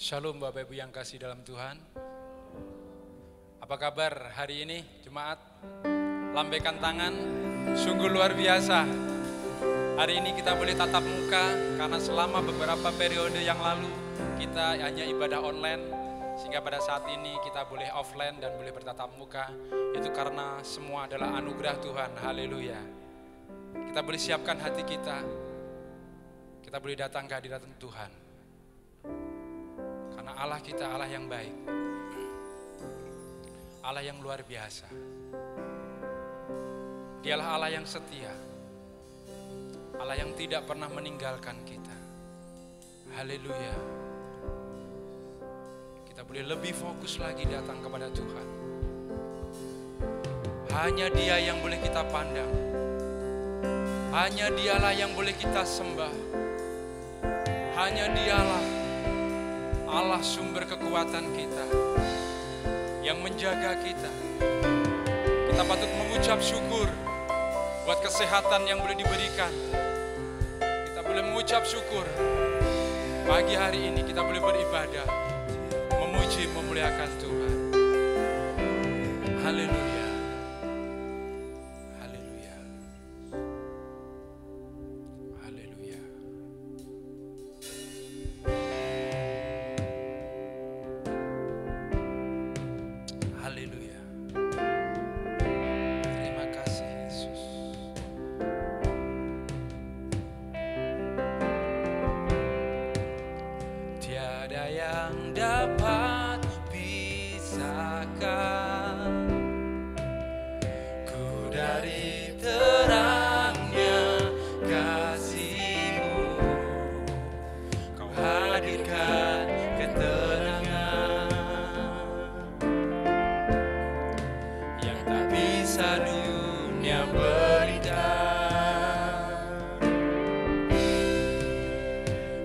Shalom Bapak Ibu yang kasih dalam Tuhan. Apa kabar hari ini jemaat? Lambaikan tangan, sungguh luar biasa. Hari ini kita boleh tatap muka karena selama beberapa periode yang lalu kita hanya ibadah online. Sehingga pada saat ini kita boleh offline dan boleh bertatap muka. Itu karena semua adalah anugerah Tuhan, haleluya. Kita boleh siapkan hati kita. Kita boleh datang ke hadirat Tuhan. Karena Allah kita Allah yang baik, Allah yang luar biasa. Dialah Allah yang setia, Allah yang tidak pernah meninggalkan kita. Haleluya. Kita boleh lebih fokus lagi datang kepada Tuhan. Hanya Dia yang boleh kita pandang, hanya Dialah yang boleh kita sembah, hanya Dialah Allah sumber kekuatan kita, yang menjaga kita. Kita patut mengucap syukur buat kesehatan yang boleh diberikan. Kita boleh mengucap syukur pagi hari ini kita boleh beribadah, memuji, memuliakan Tuhan. Haleluya. Haleluya. Haleluya. Haleluya. Terima kasih Yesus. Tiada yang dapat pisahkan ku dari terangnya kasih-Mu. Kau hadirkan ketenangan yang tak bisa dunia berikan.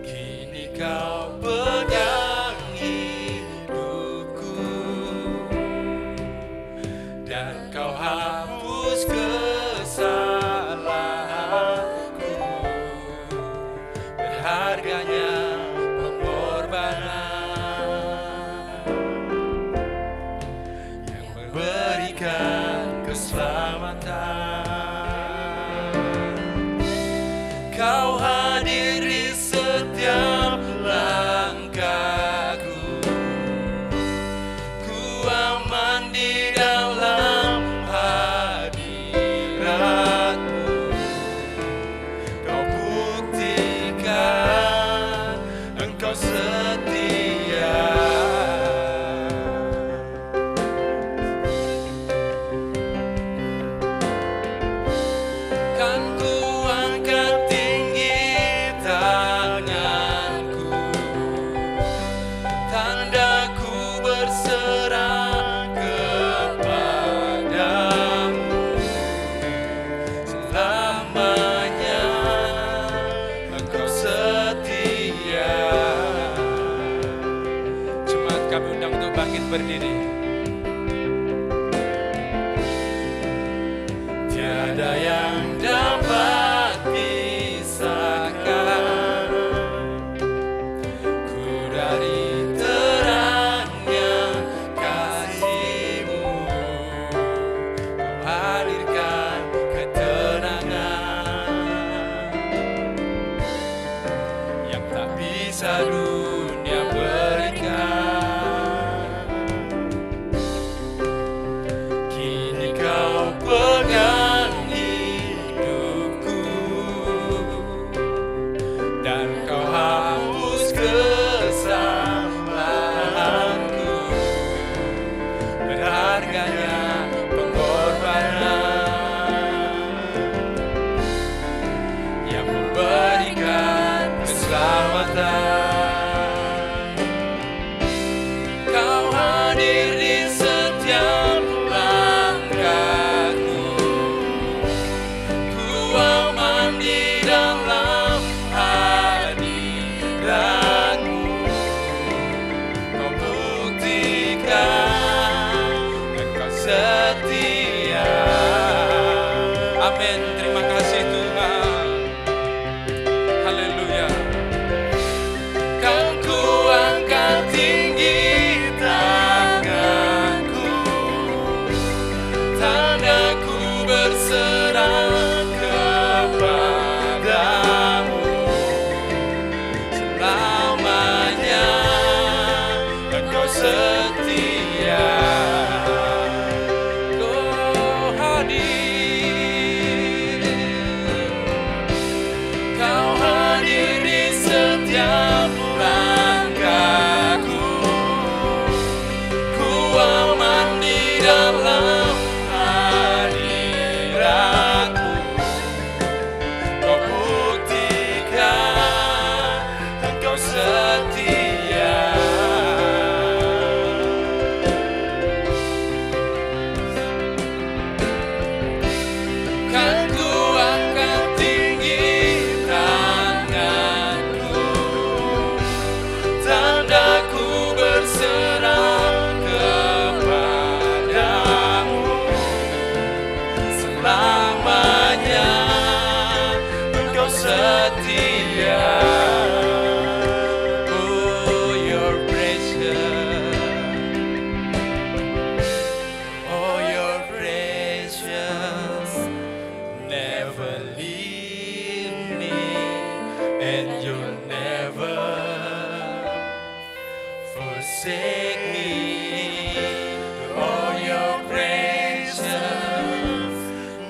Kini Kau pegang hidupku dan Kau hapus kesalahanku. Berharganya pengorbanan yang memberikan keselamatan. Kau hadir di setiap langkahku. Ku aman di dalam hadirat-Mu. Kau buktikan Engkau setia. Kan ku angkat tinggi tanganku, tanda ku berserah kepadamu. Selamanya Engkau setia. Jemaat kami undang untuk bangkit berdiri. Tiada yang dapat pisahkan ku dari terangnya kasih-Mu. Kau hadirkan ketenangan yang tak bisa dunia berikan. Kini Kau pegang hidupku dan Kau hapus kesalahanku. Berharganya pengorbanan selamanya Engkau setia. Oh, you're precious. Oh, you're precious. Never leave me, and you'll never forsake me. Oh, you're precious.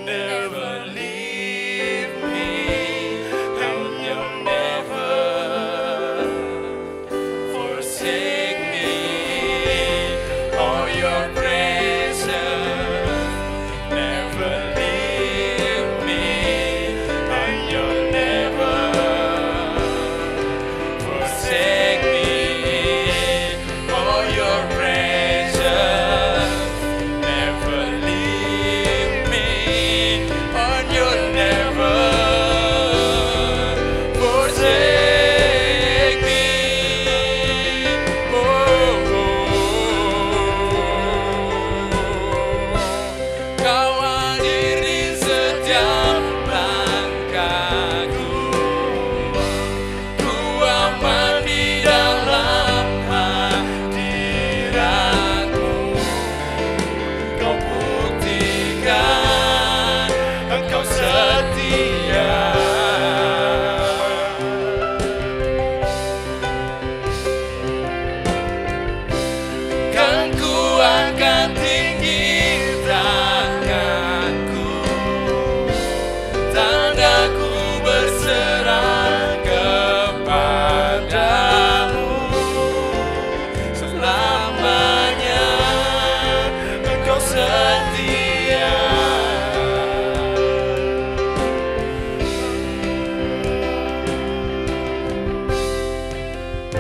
Never leave me, and you'll never forsake me. Oh, you're precious. Never leave me, and you'll never forsake me. Oh, you're precious. Never leave me, and you'll never forsake me. Kau hadiri setiap langkahku. Ku aman di dalam hadiratmu. Kau buktikan Engkau setia. Kan ku angkat tinggi tanganku, tandaku berserah kepadamu. Selamanya Engkau setia.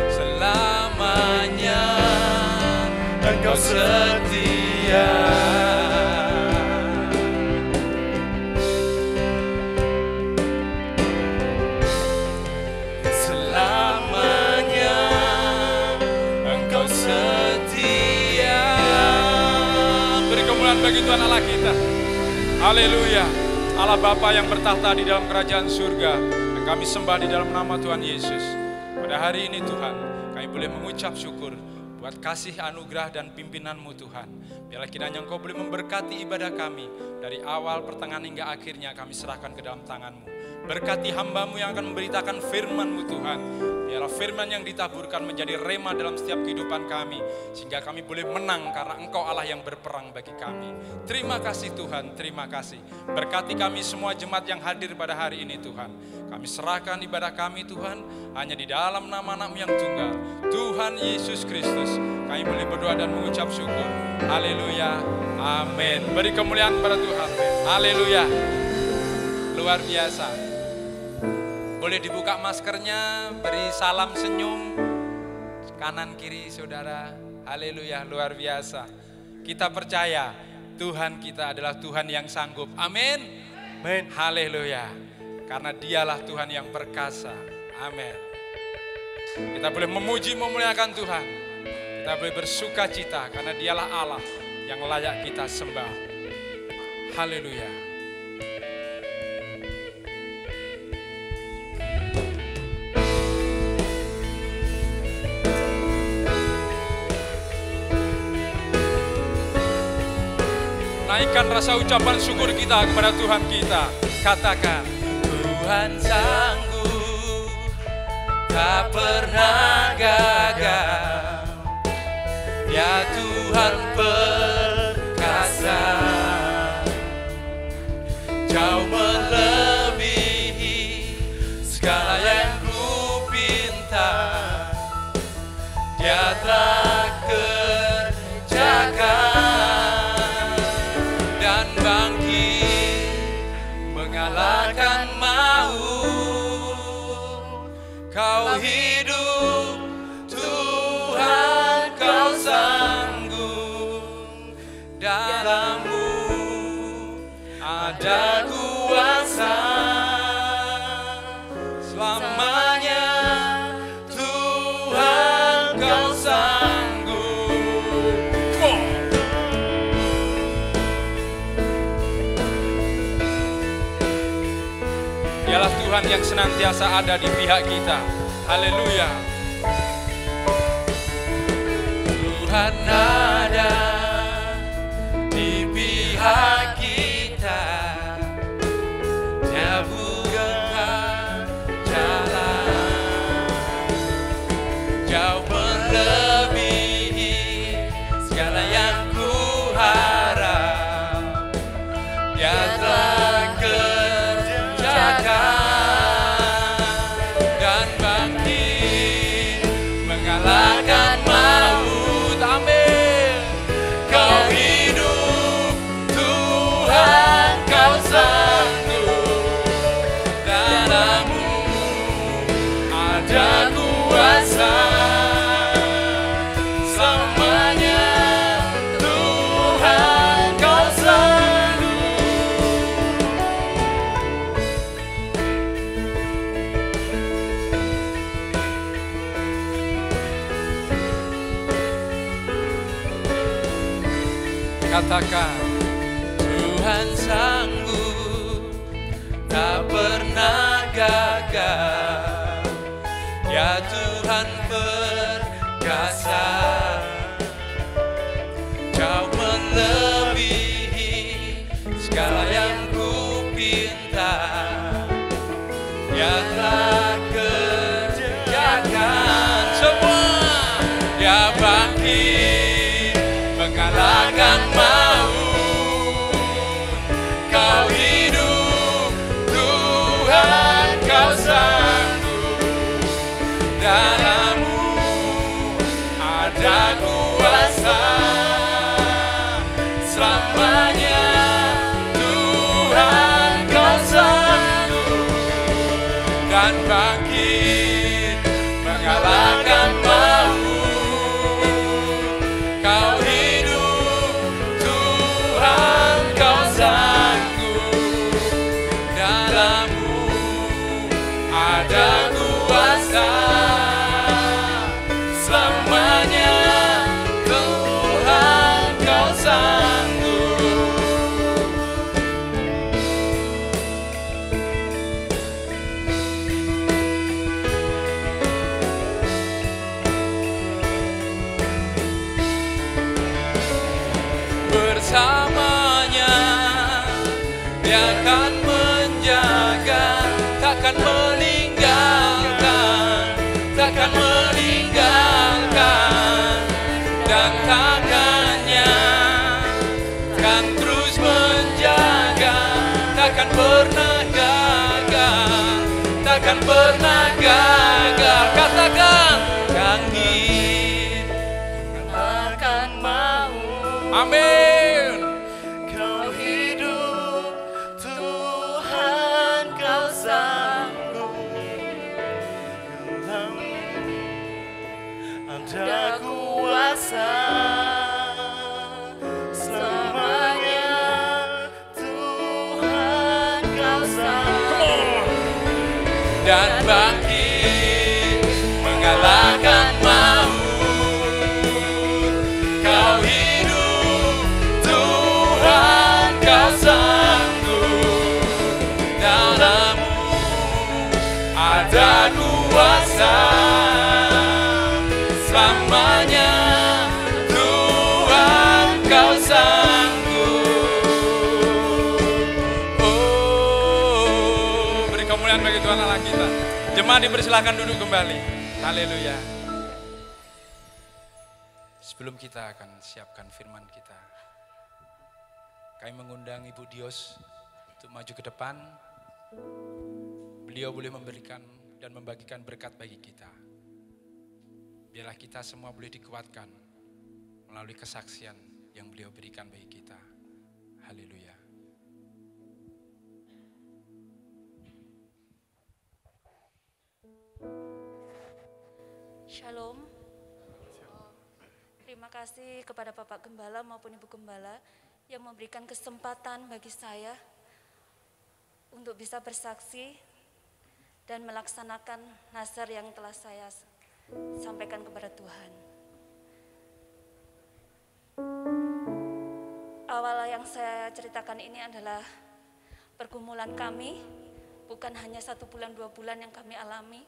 Selamanya Engkau setia. Selamanya Engkau setia. Beri kemuliaan bagi Tuhan Allah kita. Haleluya. Allah Bapa yang bertahta di dalam kerajaan surga, yang kami sembah di dalam nama Tuhan Yesus. Pada hari ini Tuhan, kami boleh mengucap syukur buat kasih anugerah dan pimpinan-Mu Tuhan. Biarlah kiranya Engkau boleh memberkati ibadah kami. Dari awal, pertengahan hingga akhirnya kami serahkan ke dalam tangan-Mu. Berkati hamba-Mu yang akan memberitakan firman-Mu Tuhan. Biarlah firman yang ditaburkan menjadi rema dalam setiap kehidupan kami. Sehingga kami boleh menang karena Engkau Allah yang berperang bagi kami. Terima kasih Tuhan, terima kasih. Berkati kami semua jemaat yang hadir pada hari ini Tuhan. Kami serahkan ibadah kami Tuhan hanya di dalam nama-Mu yang tunggal, Tuhan Yesus Kristus. Kami boleh berdoa dan mengucap syukur. Haleluya, amin. Beri kemuliaan pada Tuhan. Haleluya, luar biasa. Boleh dibuka maskernya, beri salam senyum kanan kiri saudara. Haleluya, luar biasa. Kita percaya Tuhan kita adalah Tuhan yang sanggup. Amin. Amin. Haleluya. Karena Dialah Tuhan yang perkasa. Amin. Kita boleh memuji memuliakan Tuhan. Kita boleh bersuka cita karena Dialah Allah yang layak kita sembah. Haleluya. Naikkan rasa ucapan syukur kita kepada Tuhan kita. Katakan, Tuhan sanggup, tak pernah gagal. Ya Tuhan perkasa, jauh melebihi segala yang ku pinta. Dia telah kerjakan dan bangkit mengalahkan maut. Kau hidup Tuhan, Kau sanggup, dalam-Mu ada kuasa. Selamanya Tuhan, Kau sanggup. Dialah Tuhan yang senantiasa ada di pihak kita. Haleluya. Tuhan ada di pihak kita. Dia bukakan jalan, jauh melebihi segala yang ku harap. Dia telah kerjakan dan bangkit mengalahkan maut. Amin. Kau hidup, Tuhan, kau sanggup. Dalam-Mu ada kuasa. Selamanya Tuhan, kau sanggup. Katakan, Tuhan sanggup, tak pernah gagal. Ya Tuhan perkasa, jauh melebihi segala yang ku pinta. Ya telah kerjakan semua. Dia bangkit mengalahkan maut. Kau hidup, Tuhan, kau sanggup. Dalam-Mu ada kuasa. Selamanya Tuhan, kau sanggup. Dan bangkit mengalahkan maut. Kau hidup, Tuhan, kau sanggup. Dalam-Mu ada kuasa. Selamanya Tuhan, kau sanggup. Bersamanya Dia akan menjaga, takkan meninggalkan, takkan meninggalkan. Dan tangannya kan terus menjaga, takkan pernah gagal, takkan pernah gagal. Katakan, bangkit akan mau. Amin. Kau hidup, Tuhan, kau sanggup. Ada kuasa. Selamanya Tuhan, kau sanggup. Dan bangkit mengalahkan maut. Kau hidup, Tuhan, kau sanggup. Dalam-Mu ada kuasa. Selamanya Tuhan, kau sanggup. oh, beri kemuliaan bagi Tuhan Allah kita. Jemaat dipersilakan duduk kembali. Haleluya. Sebelum kita akan siapkan firman kita, kami mengundang Ibu Dios untuk maju ke depan. Beliau boleh memberikan dan membagikan berkat bagi kita. Biarlah kita semua boleh dikuatkan melalui kesaksian yang beliau berikan bagi kita. Haleluya. Shalom. Terima kasih kepada Bapak Gembala maupun Ibu Gembala yang memberikan kesempatan bagi saya untuk bisa bersaksi dan melaksanakan nazar yang telah saya sampaikan kepada Tuhan. Awal yang saya ceritakan ini adalah pergumulan kami bukan hanya 1 bulan 2 bulan yang kami alami.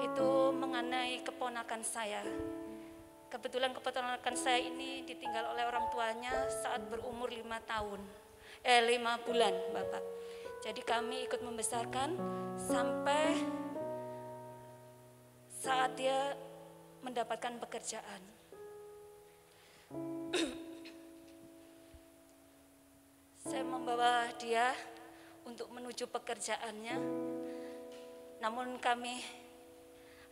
Itu mengenai keponakan saya. Kebetulan keponakan saya ini ditinggal oleh orang tuanya saat berumur 5 bulan, Bapak. Jadi kami ikut membesarkan sampai saat dia mendapatkan pekerjaan. Saya membawa dia untuk menuju pekerjaannya, namun kami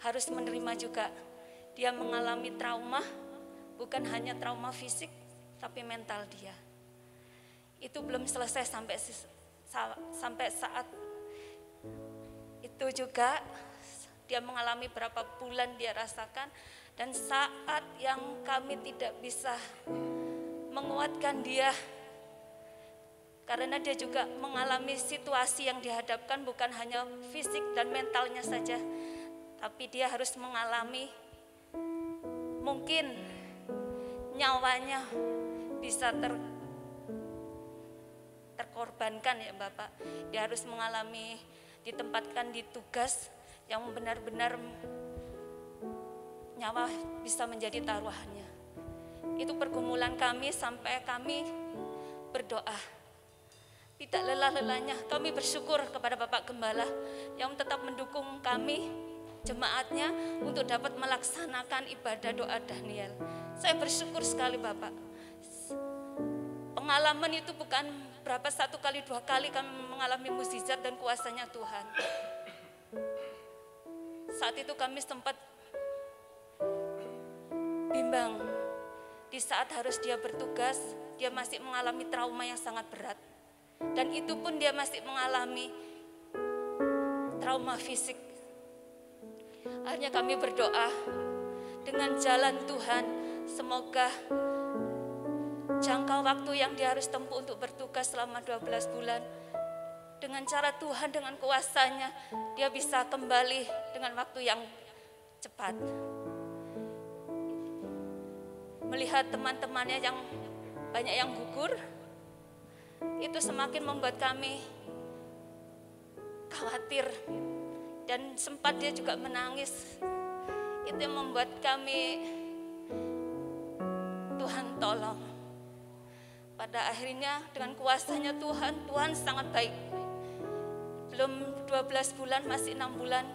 harus menerima juga dia mengalami trauma, bukan hanya trauma fisik, tapi mental dia. Itu belum selesai sampai saat itu juga dia mengalami berapa bulan dia rasakan, dan saat yang kami tidak bisa menguatkan dia, karena dia juga mengalami situasi yang dihadapkan bukan hanya fisik dan mentalnya saja, tapi dia harus mengalami mungkin nyawanya bisa terkorbankan ya Bapak. Dia harus mengalami ditempatkan di tugas yang benar-benar nyawa bisa menjadi taruhannya. Itu pergumulan kami sampai kami berdoa. Tidak lelah-lelahnya kami bersyukur kepada Bapak Gembala yang tetap mendukung kami, jemaatnya, untuk dapat melaksanakan ibadah doa Daniel. Saya bersyukur sekali Bapak. Pengalaman itu bukan berapa 1 kali 2 kali kami mengalami mukjizat dan kuasanya Tuhan. Saat itu kami sempat bimbang. Di saat harus dia bertugas, dia masih mengalami trauma yang sangat berat. Dan itu pun dia masih mengalami trauma fisik. Akhirnya kami berdoa dengan jalan Tuhan, semoga jangka waktu yang dia harus tempuh untuk bertugas selama 12 bulan, dengan cara Tuhan, dengan kuasanya, dia bisa kembali dengan waktu yang cepat. Melihat teman-temannya yang banyak yang gugur, itu semakin membuat kami khawatir, dan sempat dia juga menangis. Itu yang membuat kami, Tuhan tolong. Pada akhirnya dengan kuasanya Tuhan, Tuhan sangat baik. Belum 12 bulan, masih 6 bulan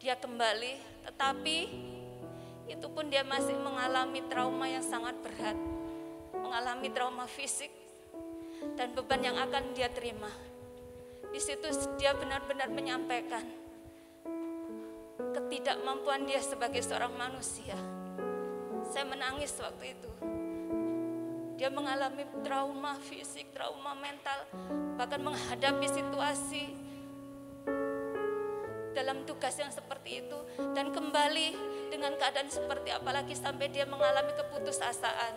dia kembali, tetapi itu pun dia masih mengalami trauma yang sangat berat, mengalami trauma fisik dan beban yang akan dia terima. Di situ dia benar-benar menyampaikan ketidakmampuan dia sebagai seorang manusia. Saya menangis waktu itu. Dia mengalami trauma fisik, trauma mental, bahkan menghadapi situasi dalam tugas yang seperti itu, dan kembali dengan keadaan seperti apalagi sampai dia mengalami keputusasaan.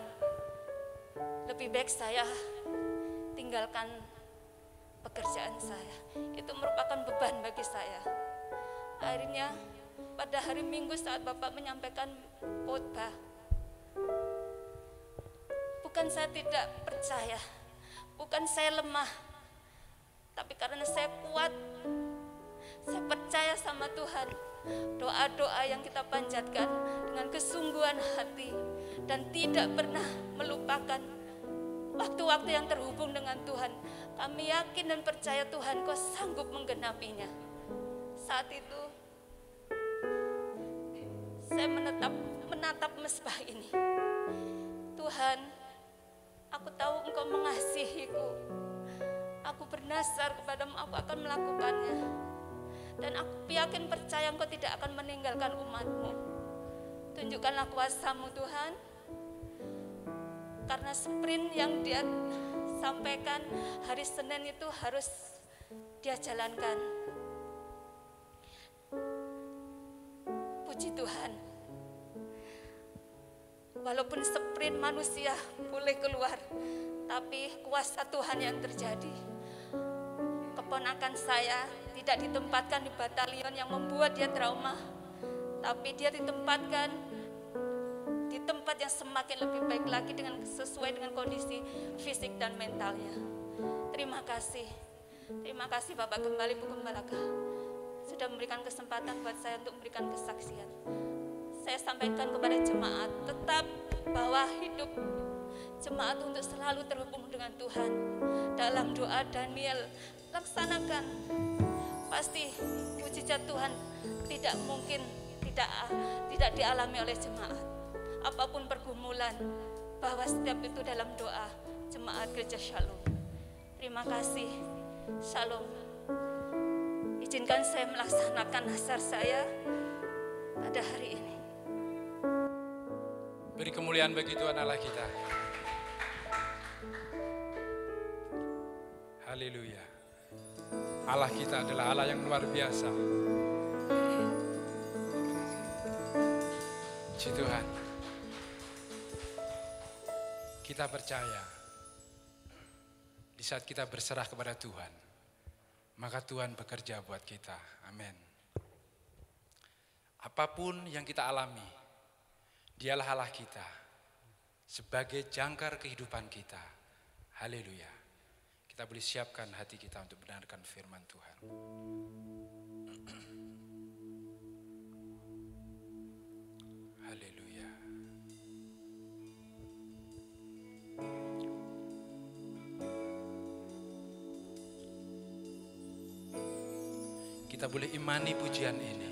Lebih baik saya tinggalkan pekerjaan saya. Itu merupakan beban bagi saya. Akhirnya pada hari Minggu saat Bapak menyampaikan khotbah, bukan saya tidak percaya, bukan saya lemah, tapi karena saya kuat, saya percaya sama Tuhan. Doa-doa yang kita panjatkan dengan kesungguhan hati dan tidak pernah melupakan waktu-waktu yang terhubung dengan Tuhan. Kami yakin dan percaya Tuhan Kau sanggup menggenapinya. Saat itu saya menatap mezbah ini. Tuhan, aku tahu Engkau mengasihiku. Aku bernasar kepadamu, aku akan melakukannya. Dan aku yakin percaya Engkau tidak akan meninggalkan umat-Mu. Tunjukkanlah kuasa-Mu Tuhan. Karena sprint yang dia sampaikan hari Senin itu harus dia jalankan. Puji Tuhan. Walaupun sprint manusia boleh keluar, tapi kuasa Tuhan yang terjadi. Keponakan saya tidak ditempatkan di batalion yang membuat dia trauma, tapi dia ditempatkan di tempat yang semakin lebih baik lagi sesuai dengan kondisi fisik dan mentalnya. Terima kasih. Terima kasih Bapak Gembala, Ibu Gembala sudah memberikan kesempatan buat saya untuk memberikan kesaksian. Saya sampaikan kepada jemaat tetap bahwa hidup jemaat untuk selalu terhubung dengan Tuhan. Dalam doa Daniel, laksanakan. Pasti mujizat Tuhan tidak mungkin tidak dialami oleh jemaat. Apapun pergumulan, bahwa setiap itu dalam doa jemaat Gereja Shalom. Terima kasih. Shalom. Izinkan saya melaksanakan nazar saya pada hari ini. Beri kemuliaan bagi Tuhan Allah kita. Haleluya. Allah kita adalah Allah yang luar biasa. Puji Tuhan. Kita percaya di saat kita berserah kepada Tuhan, maka Tuhan bekerja buat kita. Amin. Apapun yang kita alami, Dialah Allah kita sebagai jangkar kehidupan kita. Haleluya. Kita boleh siapkan hati kita untuk mendengarkan firman Tuhan. Haleluya. Kita boleh imani pujian ini.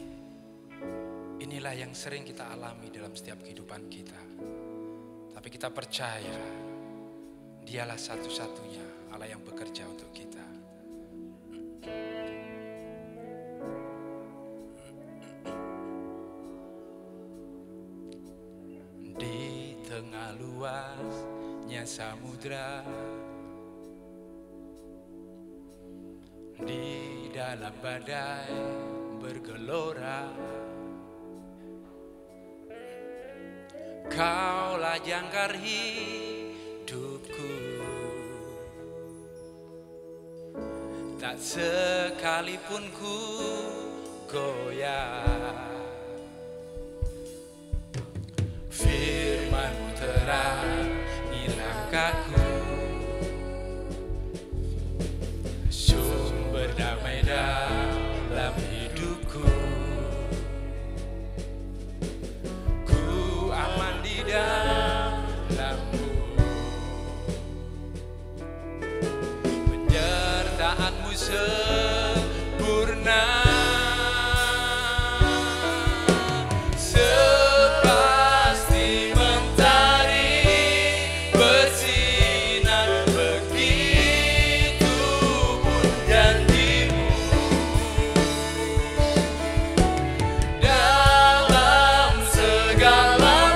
Inilah yang sering kita alami dalam setiap kehidupan kita. Tapi kita percaya Dialah satu-satunya Allah yang bekerja untuk kita. Di tengah luasnya samudra, di dalam badai bergelora, Kaulah jangkar hidupku, tak sekalipun ku goyah. Firman-Mu terangi langkahku, sumber damai dalam hidupku. Dalam-Mu, penyertaan-Mu sempurna, sepasti mentari bersinar, begitu pun janji-Mu. Dalam segala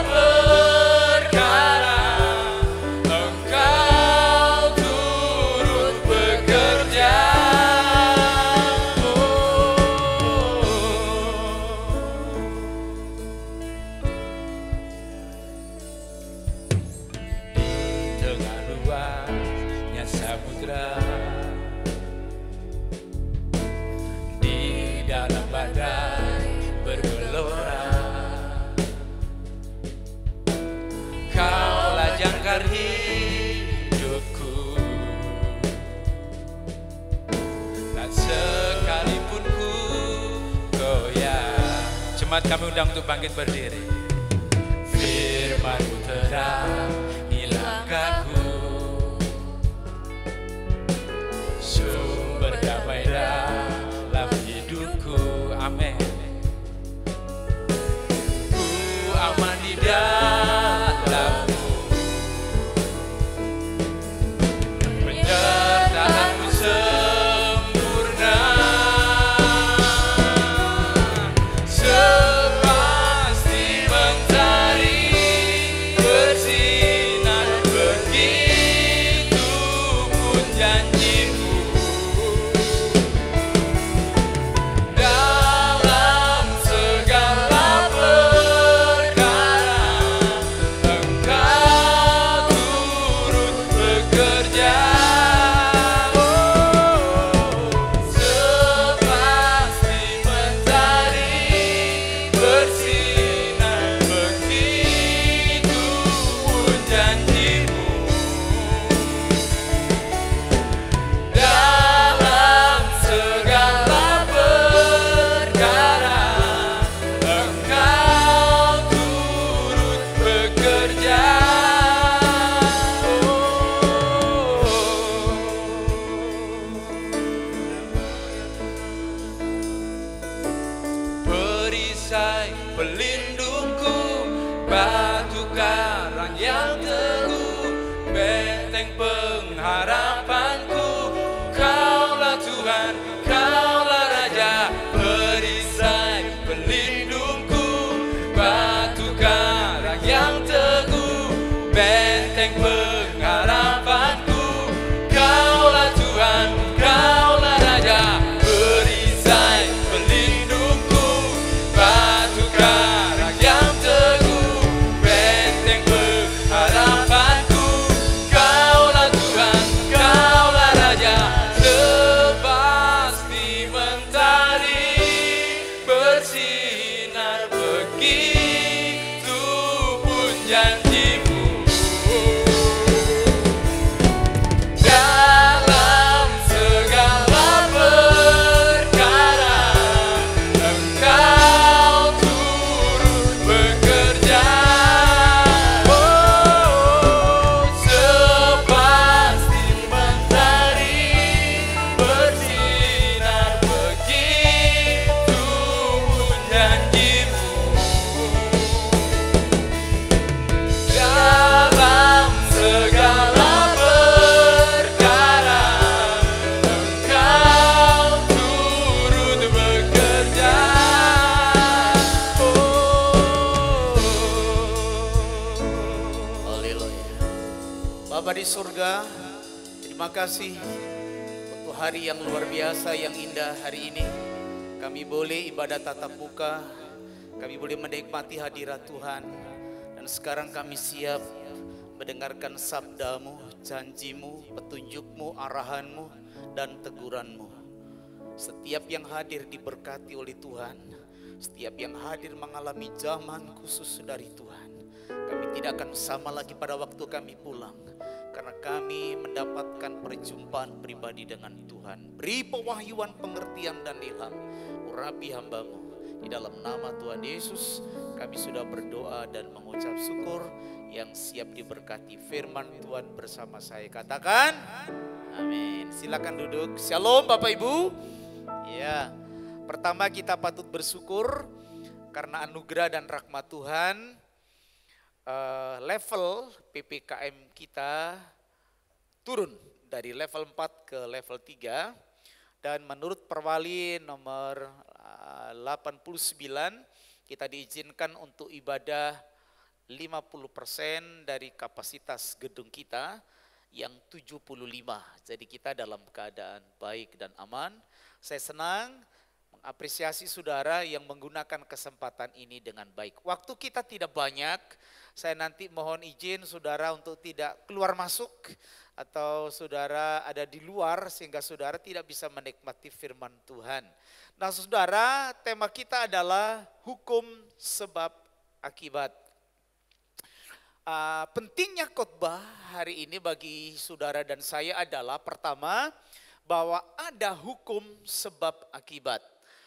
hidupku, tak sekalipun ku goyah. Jemaat kami undang untuk bangkit berdiri. Firman-Mu terangi langkahku, sumber damai dalam hidupku. Amin. Ku aman di dalam penyertaan-Mu sempurna, sepasti mentari bersinar, begitu pun janji-Mu. Dalam segala perkara Engkau turut bekerja. pelindungku, batu karang yang teguh, benteng pengharapanku. Kaulah Tuhan, Kaulah Raja, perisai pelindungku, batu karang yang teguh, benteng pengharapanku. Kaulah Tuhan, Kaulah Raja, perisai pelindungku, batu karang yang teguh, benteng pengharapanku. Kaulah Tuhan, Kaulah Raja, sepasti mentari bersinar begitu pun janjimu. Dalam segala perkara Engkau turut bekerja. Oh, sepasti mentari bersinar begitu pun janjimu. Dalam segala perkara Engkau turut bekerja. Haleluya. Bapa di surga, terima kasih untuk hari yang luar biasa, yang indah hari ini. Kami boleh ibadah tatap muka, kami boleh menikmati hadirat Tuhan. Dan sekarang kami siap mendengarkan sabdamu, janjimu, petunjukmu, arahanmu, dan teguranmu. Setiap yang hadir diberkati oleh Tuhan. Setiap yang hadir mengalami zaman khusus dari Tuhan. Kami tidak akan sama lagi pada waktu kami pulang, karena kami mendapatkan perjumpaan pribadi dengan Tuhan. Beri pewahyuan, pengertian, dan ilham. Urapi hambamu. Di dalam nama Tuhan Yesus kami sudah berdoa dan mengucap syukur. Yang siap diberkati firman Tuhan bersama saya. Katakan amin. Silakan duduk. Shalom Bapak Ibu. Ya, pertama kita patut bersyukur karena anugerah dan rahmat Tuhan. Level PPKM kita turun dari level 4 ke level 3. Dan menurut Perwali nomor 89, kita diizinkan untuk ibadah 50% dari kapasitas gedung kita yang 75. Jadi kita dalam keadaan baik dan aman. Saya senang mengapresiasi saudara yang menggunakan kesempatan ini dengan baik. Waktu kita tidak banyak, saya nanti mohon izin saudara untuk tidak keluar masuk atau saudara ada di luar sehingga saudara tidak bisa menikmati firman Tuhan. Nah saudara, tema kita adalah hukum sebab akibat. Pentingnya khotbah hari ini bagi saudara dan saya adalah pertama, bahwa ada hukum sebab akibat.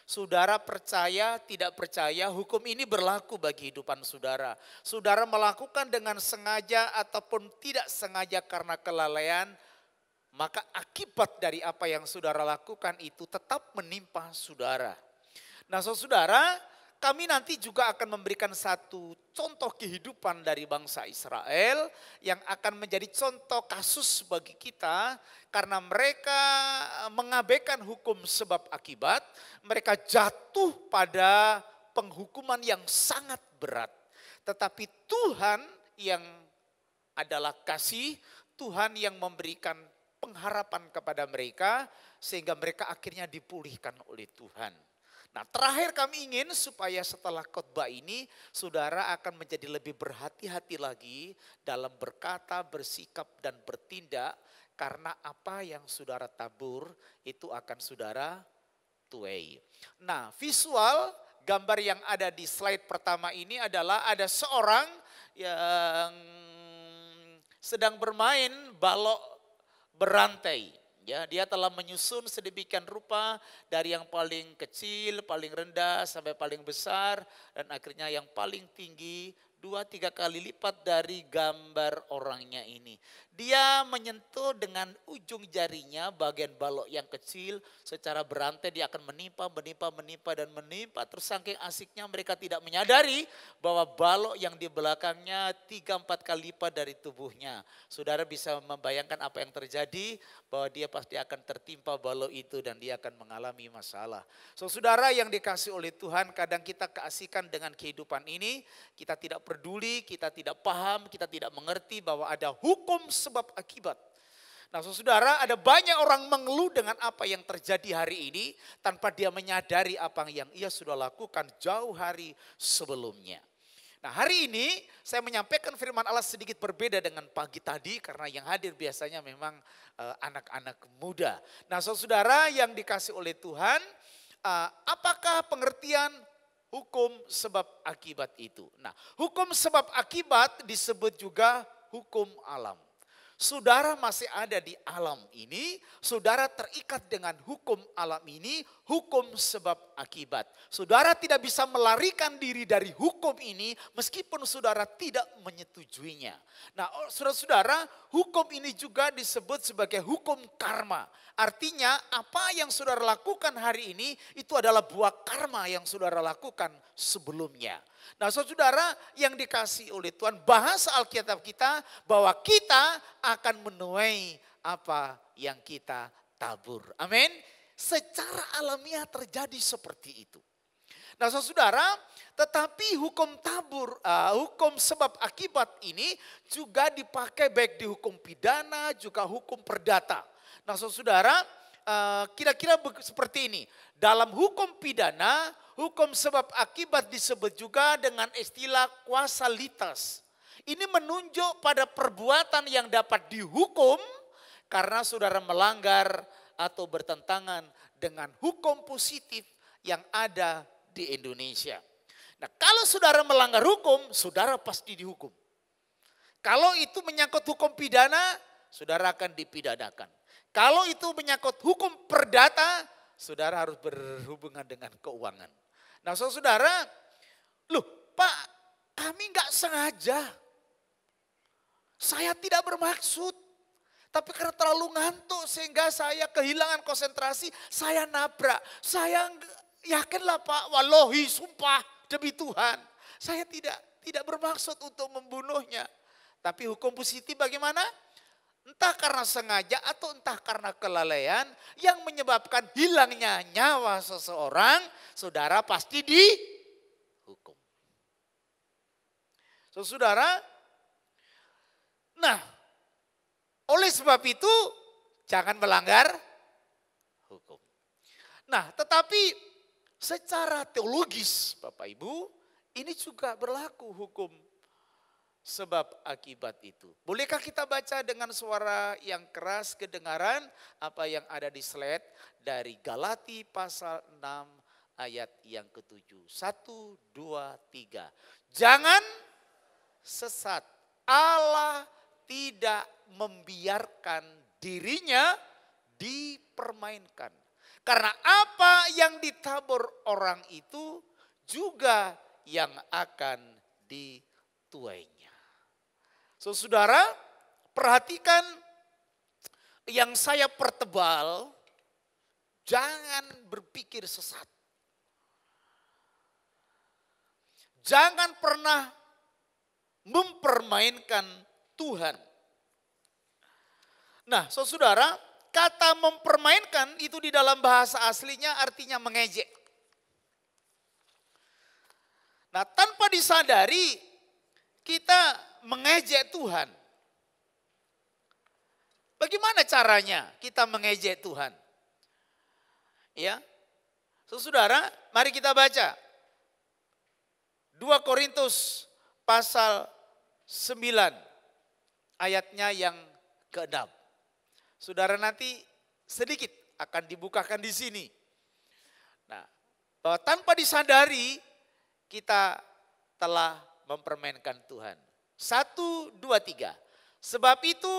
Saudara percaya, tidak percaya, hukum ini berlaku bagi kehidupan saudara. Saudara melakukan dengan sengaja ataupun tidak sengaja karena kelalaian, maka akibat dari apa yang saudara lakukan itu tetap menimpa saudara. Nah saudara, kami nanti juga akan memberikan satu contoh kehidupan dari bangsa Israel yang akan menjadi contoh kasus bagi kita karena mereka mengabaikan hukum sebab akibat, mereka jatuh pada penghukuman yang sangat berat. Tetapi Tuhan yang adalah kasih, Tuhan yang memberikan pengharapan kepada mereka sehingga mereka akhirnya dipulihkan oleh Tuhan. Nah terakhir kami ingin supaya setelah khotbah ini saudara akan menjadi lebih berhati-hati lagi dalam berkata, bersikap dan bertindak karena apa yang saudara tabur itu akan saudara tuai. Nah visual gambar yang ada di slide pertama ini adalah ada seorang yang sedang bermain balok berantai. Ya, dia telah menyusun sedemikian rupa dari yang paling kecil, paling rendah sampai paling besar dan akhirnya yang paling tinggi 2-3 kali lipat dari gambar orangnya ini. Dia menyentuh dengan ujung jarinya bagian balok yang kecil secara berantai dia akan menimpa dan menimpa. Terus saking asiknya mereka tidak menyadari bahwa balok yang di belakangnya 3-4 kali lipat dari tubuhnya. Saudara bisa membayangkan apa yang terjadi, bahwa dia pasti akan tertimpa balok itu dan dia akan mengalami masalah. So, saudara yang dikasih oleh Tuhan, kadang kita keasikan dengan kehidupan ini, kita tidak peduli, kita tidak paham, kita tidak mengerti bahwa ada hukum sebab akibat. Nah, saudara, ada banyak orang mengeluh dengan apa yang terjadi hari ini tanpa dia menyadari apa yang ia sudah lakukan jauh hari sebelumnya. Nah, hari ini saya menyampaikan firman Allah sedikit berbeda dengan pagi tadi karena yang hadir biasanya memang anak-anak muda. Nah, saudara yang dikasih oleh Tuhan, apakah pengertian hukum sebab akibat itu? Nah, hukum sebab akibat disebut juga hukum alam. Saudara masih ada di alam ini, saudara terikat dengan hukum alam ini, hukum sebab akibat. Saudara tidak bisa melarikan diri dari hukum ini meskipun saudara tidak menyetujuinya. Nah, saudara-saudara, hukum ini juga disebut sebagai hukum karma. Artinya apa yang saudara lakukan hari ini itu adalah buah karma yang saudara lakukan sebelumnya. Nah, saudara yang dikasih oleh Tuhan, bahasa Alkitab kita bahwa kita akan menuai apa yang kita tabur. Amin. Secara alamiah terjadi seperti itu. Nah, saudara, tetapi hukum tabur, hukum sebab akibat ini juga dipakai baik di hukum pidana juga hukum perdata. Nah, saudara, kira-kira seperti ini. Dalam hukum pidana, hukum sebab akibat disebut juga dengan istilah kuasalitas. Ini menunjuk pada perbuatan yang dapat dihukum karena saudara melanggar atau bertentangan dengan hukum positif yang ada di Indonesia. Nah, kalau saudara melanggar hukum, saudara pasti dihukum. Kalau itu menyangkut hukum pidana, saudara akan dipidanakan. Kalau itu menyangkut hukum perdata, saudara harus berhubungan dengan keuangan. Nah, saudara, loh Pak, kami nggak sengaja. Saya tidak bermaksud. Tapi karena terlalu ngantuk sehingga saya kehilangan konsentrasi, saya nabrak. Saya yakinlah Pak, wallahi sumpah demi Tuhan. Saya tidak bermaksud untuk membunuhnya. Tapi hukum positif bagaimana? Entah karena sengaja atau entah karena kelalaian yang menyebabkan hilangnya nyawa seseorang, saudara pasti dihukum. Saudara, nah oleh sebab itu jangan melanggar hukum. Nah, tetapi secara teologis Bapak Ibu, ini juga berlaku hukum sebab akibat itu. Bolehkah kita baca dengan suara yang keras kedengaran apa yang ada di slide dari Galati pasal 6 ayat yang ke-7. 1, 2, 3. Jangan sesat. Allah tidak membiarkan dirinya dipermainkan. Karena apa yang ditabur orang itu juga yang akan dituainya. Saudara, perhatikan yang saya pertebal, jangan berpikir sesat. Jangan pernah mempermainkan Tuhan. Nah, saudara, kata mempermainkan itu di dalam bahasa aslinya artinya mengejek. Nah, tanpa disadari kita mengejek Tuhan. Bagaimana caranya kita mengejek Tuhan? Ya. Saudara, mari kita baca 2 Korintus pasal 9 ayatnya yang ke-6. Saudara, nanti sedikit akan dibukakan di sini. Nah, bahwa tanpa disadari kita telah mempermainkan Tuhan. 1, 2, 3. Sebab itu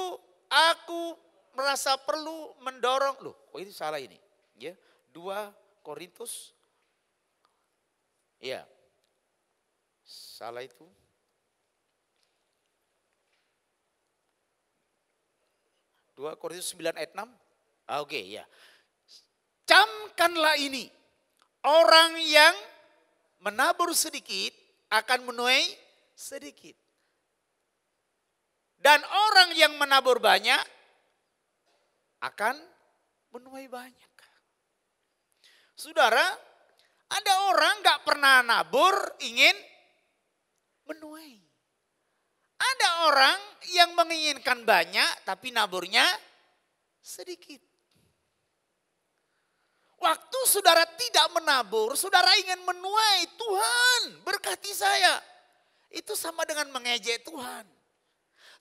aku merasa perlu mendorong. Loh, kok ini salah ini? Ya, 2 Korintus. Ya. Salah itu. 2 Korintus 9 ayat 6. Oke, ya. Camkanlah ini. Orang yang menabur sedikit akan menuai sedikit. Dan orang yang menabur banyak akan menuai banyak. Saudara, ada orang gak pernah nabur ingin menuai. Ada orang yang menginginkan banyak tapi naburnya sedikit. Waktu saudara tidak menabur, saudara ingin menuai, Tuhan berkati saya. Itu sama dengan mengejek Tuhan.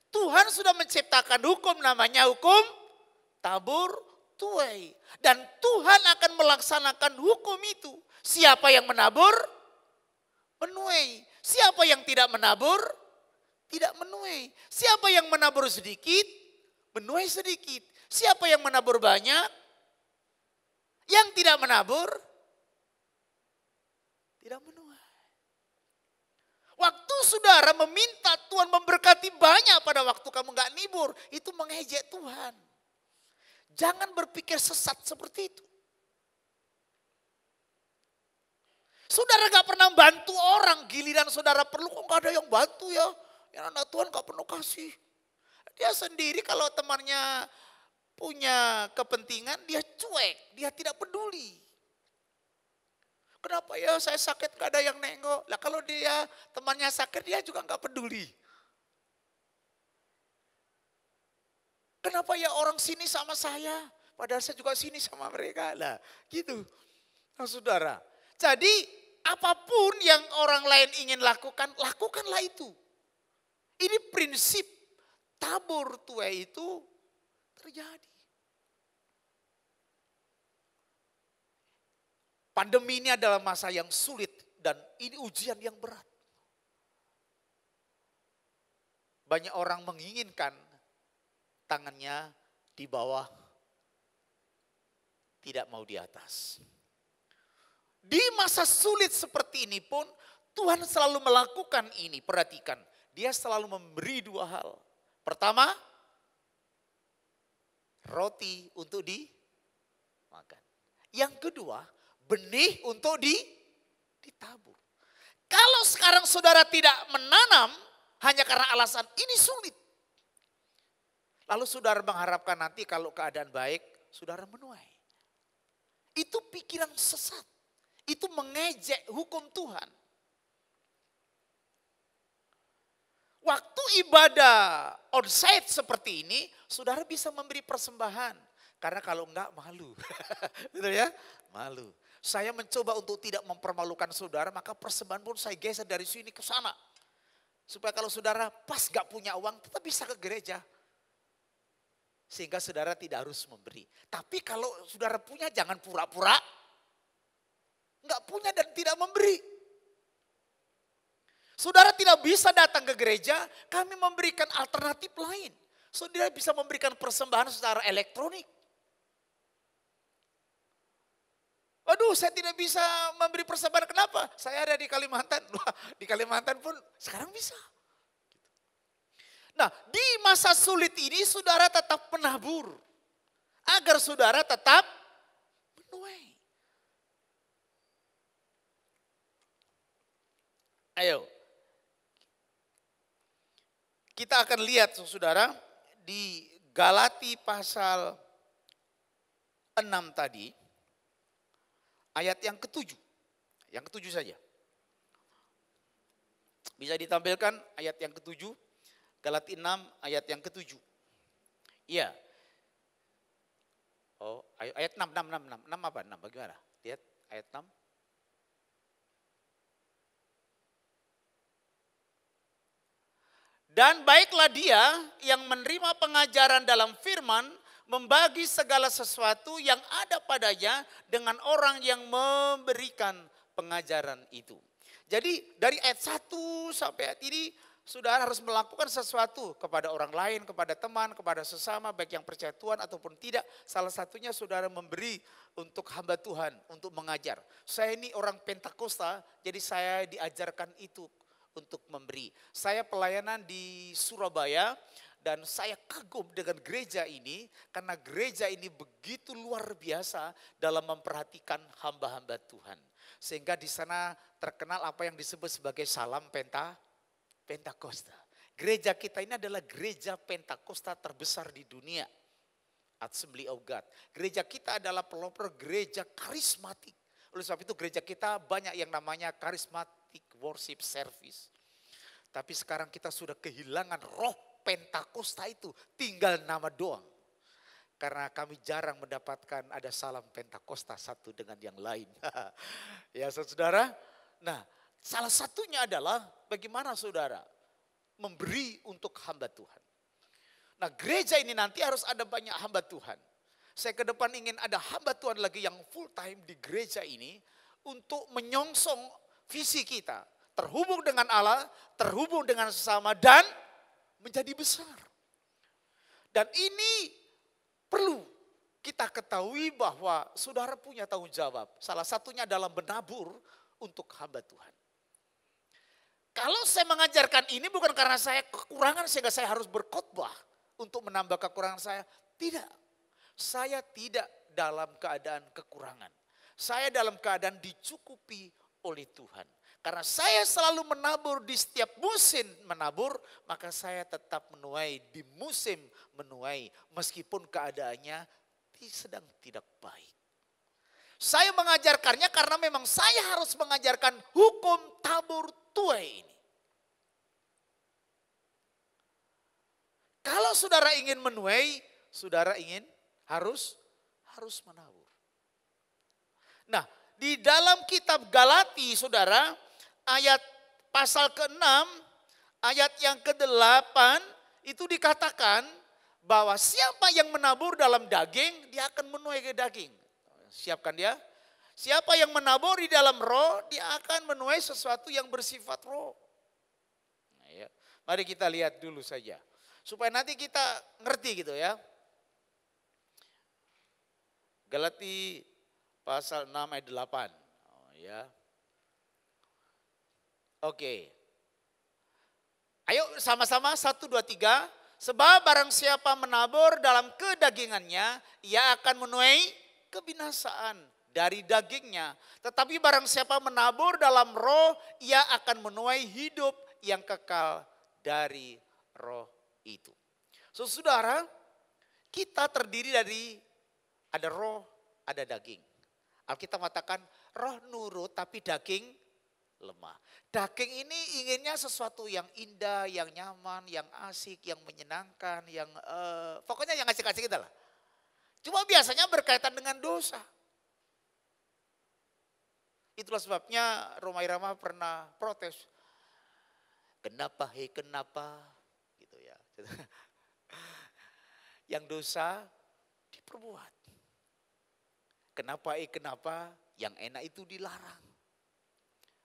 Tuhan sudah menciptakan hukum, namanya hukum tabur tuai. Dan Tuhan akan melaksanakan hukum itu. Siapa yang menabur, menuai. Siapa yang tidak menabur, tidak menuai. Siapa yang menabur sedikit, menuai sedikit. Siapa yang menabur banyak, yang tidak menabur, tidak menuai. Waktu saudara meminta Tuhan memberkati banyak pada waktu kamu gak nibur, itu mengejek Tuhan. Jangan berpikir sesat seperti itu. Saudara gak pernah bantu orang, giliran saudara perlu kok gak ada yang bantu ya. Yang anak Tuhan gak perlu kasih. Dia sendiri kalau temannya punya kepentingan, dia cuek, dia tidak peduli. Kenapa ya saya sakit gak ada yang nengok. Lah kalau dia temannya sakit dia juga gak peduli. Kenapa ya orang sini sama saya, padahal saya juga sini sama mereka. Lah gitu. Nah saudara, jadi apapun yang orang lain ingin lakukan, lakukanlah itu. Ini prinsip tabur tuai itu terjadi. Pandemi ini adalah masa yang sulit dan ini ujian yang berat. Banyak orang menginginkan tangannya di bawah, tidak mau di atas. Di masa sulit seperti ini pun Tuhan selalu melakukan ini. Perhatikan, dia selalu memberi dua hal. Pertama, roti untuk dimakan. Yang kedua, benih untuk ditabur. Kalau sekarang saudara tidak menanam hanya karena alasan ini sulit. Lalu saudara mengharapkan nanti kalau keadaan baik, saudara menuai. Itu pikiran sesat. Itu mengejek hukum Tuhan. Waktu ibadah onsite seperti ini, saudara bisa memberi persembahan. Karena kalau enggak malu. Betul ya? Malu. Saya mencoba untuk tidak mempermalukan saudara, maka persembahan pun saya geser dari sini ke sana. Supaya kalau saudara pas gak punya uang, tetap bisa ke gereja. Sehingga saudara tidak harus memberi. Tapi kalau saudara punya, jangan pura-pura gak punya dan tidak memberi. Saudara tidak bisa datang ke gereja, kami memberikan alternatif lain. Saudara bisa memberikan persembahan secara elektronik. Aduh, saya tidak bisa memberi persembahan. Kenapa? Saya ada di Kalimantan. Wah, di Kalimantan pun sekarang bisa. Nah, di masa sulit ini saudara tetap menabur. Agar saudara tetap menuai. Ayo. Kita akan lihat saudara di Galati pasal 6 tadi. Ayat yang ke-7. Yang ke-7 saja. Bisa ditampilkan ayat yang ke-7. Galati 6 ayat yang ke-7. Iya. Oh, ayat 6 apa? 6 bagaimana? Lihat ayat 6. Dan baiklah dia yang menerima pengajaran dalam firman, membagi segala sesuatu yang ada padanya dengan orang yang memberikan pengajaran itu. Jadi dari ayat 1 sampai ayat ini, saudara harus melakukan sesuatu kepada orang lain, kepada teman, kepada sesama, baik yang percaya Tuhan ataupun tidak. Salah satunya saudara memberi untuk hamba Tuhan, untuk mengajar. Saya ini orang Pentakosta, jadi saya diajarkan itu untuk memberi. Saya pelayanan di Surabaya Dan saya kagum dengan gereja ini karena gereja ini begitu luar biasa dalam memperhatikan hamba-hamba Tuhan. Sehingga di sana terkenal apa yang disebut sebagai salam Pentakosta. Gereja kita ini adalah gereja Pentakosta terbesar di dunia. Assembly of God. Gereja kita adalah pelopor gereja karismatik. Oleh sebab itu gereja kita banyak yang namanya charismatic worship service. Tapi sekarang kita sudah kehilangan roh Pentakosta itu, tinggal nama doang. Karena kami jarang mendapatkan ada salam Pentakosta satu dengan yang lain. Ya saudara, nah salah satunya adalah bagaimana saudara memberi untuk hamba Tuhan. Nah gereja ini nanti harus ada banyak hamba Tuhan. Saya ke depan ingin ada hamba Tuhan lagi yang full time di gereja ini untuk menyongsong visi kita. Terhubung dengan Allah, terhubung dengan sesama dan menjadi besar. Dan ini perlu kita ketahui bahwa saudara punya tanggung jawab. Salah satunya adalah menabur untuk hamba Tuhan. Kalau saya mengajarkan ini bukan karena saya kekurangan sehingga saya harus berkhotbah untuk menambah kekurangan saya. Tidak. Saya tidak dalam keadaan kekurangan. Saya dalam keadaan dicukupi oleh Tuhan. Karena saya selalu menabur di setiap musim menabur, maka saya tetap menuai di musim menuai meskipun keadaannya sedang tidak baik. Saya mengajarkannya karena memang saya harus mengajarkan hukum tabur tuai ini. Kalau saudara ingin menuai, saudara harus menabur. Nah, di dalam kitab Galati saudara, ayat pasal ke-6, ayat yang ke-8 itu dikatakan bahwa siapa yang menabur dalam daging, dia akan menuai ke daging. Siapkan dia. Siapa yang menabur di dalam roh, dia akan menuai sesuatu yang bersifat roh. Nah, ya. Mari kita lihat dulu saja. Supaya nanti kita ngerti gitu ya. Galati pasal 6 ayat 8. Oh, ya. Oke. Ayo sama-sama 1, 2, 3. Sebab barang siapa menabur dalam kedagingannya, ia akan menuai kebinasaan dari dagingnya. Tetapi barang siapa menabur dalam roh, ia akan menuai hidup yang kekal dari roh itu. So, saudara, kita terdiri dari ada roh, ada daging. Alkitab mengatakan roh nurut tapi daging lemah. Daging ini inginnya sesuatu yang indah, yang nyaman, yang asik, yang menyenangkan, yang pokoknya yang asik-asik gitu lah. Cuma biasanya berkaitan dengan dosa. Itulah sebabnya Rhoma Irama pernah protes. Kenapa kenapa? Gitu ya. Yang dosa diperbuat. Kenapa kenapa? Yang enak itu dilarang.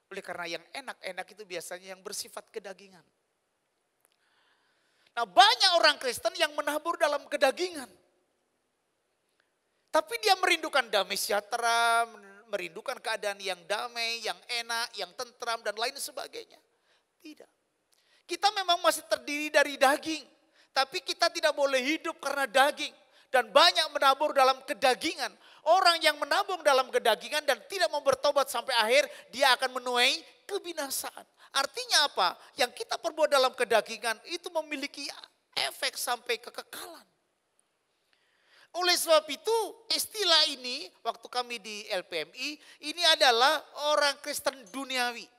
Oleh karena yang enak-enak itu biasanya yang bersifat kedagingan. Nah, banyak orang Kristen yang menabur dalam kedagingan. Tapi dia merindukan damai sejahtera, merindukan keadaan yang damai, yang enak, yang tentram dan lain sebagainya. Tidak. Kita memang masih terdiri dari daging. Tapi kita tidak boleh hidup karena daging. Dan banyak menabur dalam kedagingan. Orang yang menabung dalam kedagingan dan tidak mau bertobat sampai akhir, dia akan menuai kebinasaan. Artinya apa? Yang kita perbuat dalam kedagingan itu memiliki efek sampai kekekalan. Oleh sebab itu istilah ini waktu kami di LPMI, ini adalah orang Kristen duniawi.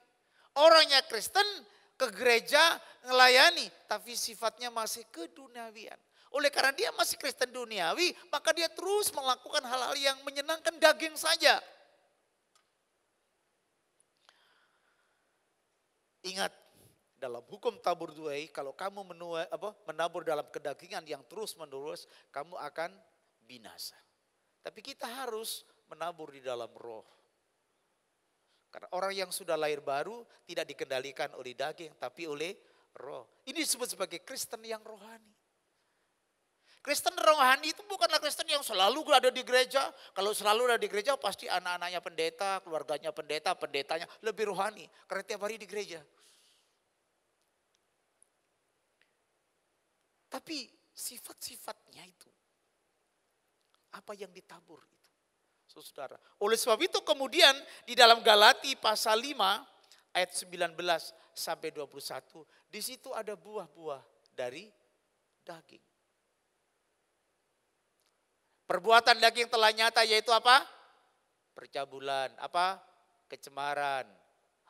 Orangnya Kristen ke gereja melayani, tapi sifatnya masih keduniawian. Oleh karena dia masih Kristen duniawi, maka dia terus melakukan hal-hal yang menyenangkan daging saja. Ingat, dalam hukum tabur tuai, kalau kamu menabur dalam kedagingan yang terus menerus, kamu akan binasa. Tapi kita harus menabur di dalam roh. Karena orang yang sudah lahir baru tidak dikendalikan oleh daging, tapi oleh roh. Ini disebut sebagai Kristen yang rohani. Kristen rohani itu bukanlah Kristen yang selalu ada di gereja. Kalau selalu ada di gereja pasti anak-anaknya pendeta, keluarganya pendeta, pendetanya lebih rohani. Karena tiap hari di gereja. Tapi sifat-sifatnya itu, apa yang ditabur itu. Saudara, oleh sebab itu kemudian di dalam Galati pasal 5 ayat 19 sampai 21, di situ ada buah-buah dari daging. Perbuatan daging telah nyata yaitu apa? Percabulan, apa? Kecemaran,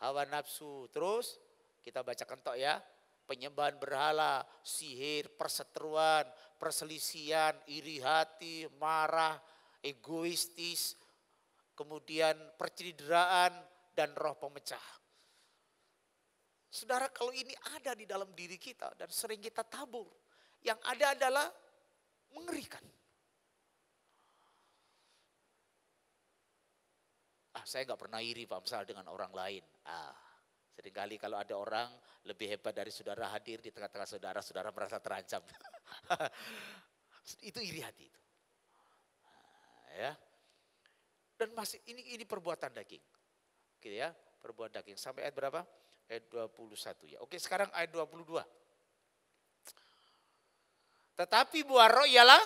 hawa nafsu. Terus kita bacakan tok ya. Penyembahan berhala, sihir, perseteruan, perselisihan, iri hati, marah, egoistis, kemudian percederaan dan roh pemecah. Saudara, kalau ini ada di dalam diri kita dan sering kita tabur, yang ada adalah mengerikan. Saya nggak pernah iri Pak Amsal dengan orang lain. Seringkali kalau ada orang lebih hebat dari saudara hadir di tengah-tengah saudara, saudara merasa terancam. Itu iri hati itu. Ya. Dan masih ini perbuatan daging. Oke ya, perbuatan daging. Sampai ayat berapa? Ayat 21 ya. Oke, sekarang ayat 22. Tetapi buah roh ialah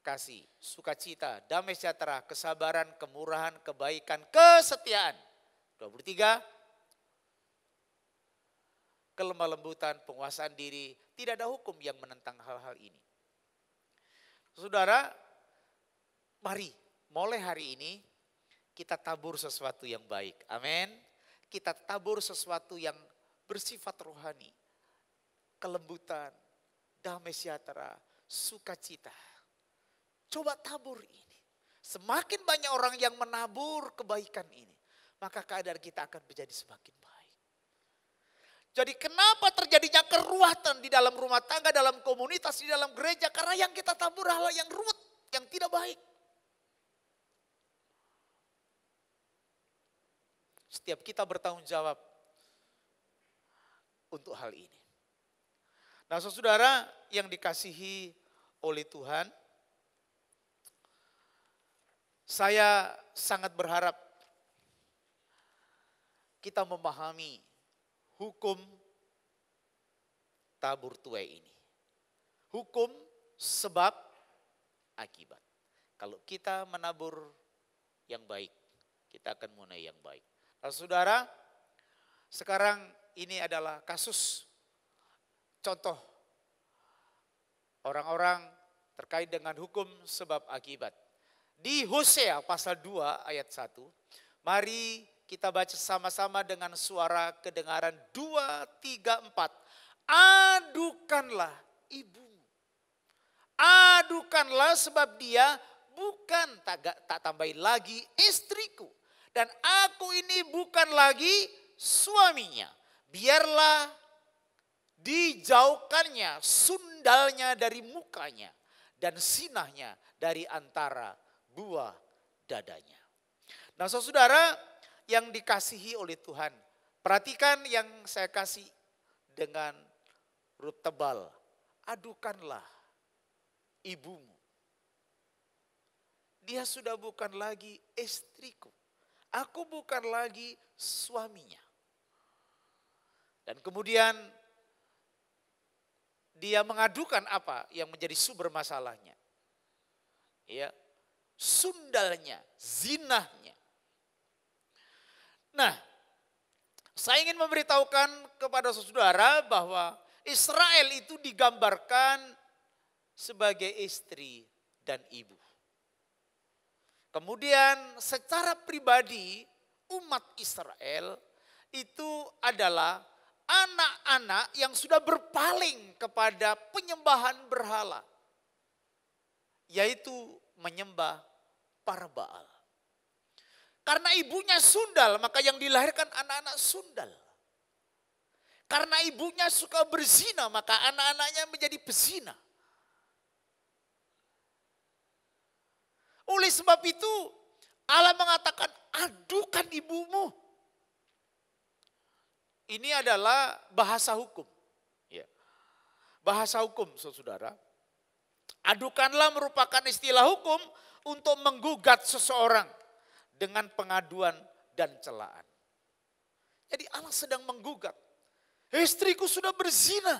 kasih, sukacita, damai sejahtera, kesabaran, kemurahan, kebaikan, kesetiaan. 23, kelemah lembutan, penguasaan diri. Tidak ada hukum yang menentang hal-hal ini. Saudara, mari mulai hari ini kita tabur sesuatu yang baik. Amin. Kita tabur sesuatu yang bersifat rohani. Kelembutan, damai sejahtera, sukacita. Coba tabur ini. Semakin banyak orang yang menabur kebaikan ini, maka keadaan kita akan menjadi semakin baik. Jadi kenapa terjadinya keruatan di dalam rumah tangga, dalam komunitas, di dalam gereja? Karena yang kita tabur hal yang ruwet, yang tidak baik. Setiap kita bertanggung jawab untuk hal ini. Nah, saudara yang dikasihi oleh Tuhan, saya sangat berharap kita memahami hukum tabur tuai ini. Hukum sebab akibat. Kalau kita menabur yang baik, kita akan menuai yang baik. Nah, saudara, sekarang ini adalah kasus contoh orang-orang terkait dengan hukum sebab akibat. Di Hosea pasal 2 ayat 1, mari kita baca sama-sama dengan suara kedengaran 2, 3, 4. Adukanlah ibumu. Adukanlah sebab dia bukan, tak tambahin lagi, istriku. Dan aku ini bukan lagi suaminya. Biarlah dijauhkannya sundalnya dari mukanya dan sinahnya dari antara buah dadanya. Nah, saudara yang dikasihi oleh Tuhan, perhatikan yang saya kasih dengan huruf tebal. Adukanlah ibumu. Dia sudah bukan lagi istriku. Aku bukan lagi suaminya. Dan kemudian dia mengadukan apa yang menjadi sumber masalahnya. Ya, sundalnya, zinahnya. Nah, saya ingin memberitahukan kepada saudara bahwa Israel itu digambarkan sebagai istri dan ibu. Kemudian secara pribadi umat Israel itu adalah anak-anak yang sudah berpaling kepada penyembahan berhala. Yaitu menyembah para Baal. Karena ibunya sundal, maka yang dilahirkan anak-anak sundal. Karena ibunya suka berzina, maka anak-anaknya menjadi pezina. Oleh sebab itu Allah mengatakan adukan ibumu. Ini adalah bahasa hukum. Ya. Bahasa hukum saudara. Adukanlah merupakan istilah hukum untuk menggugat seseorang dengan pengaduan dan celaan. Jadi Allah sedang menggugat. Istriku sudah berzina.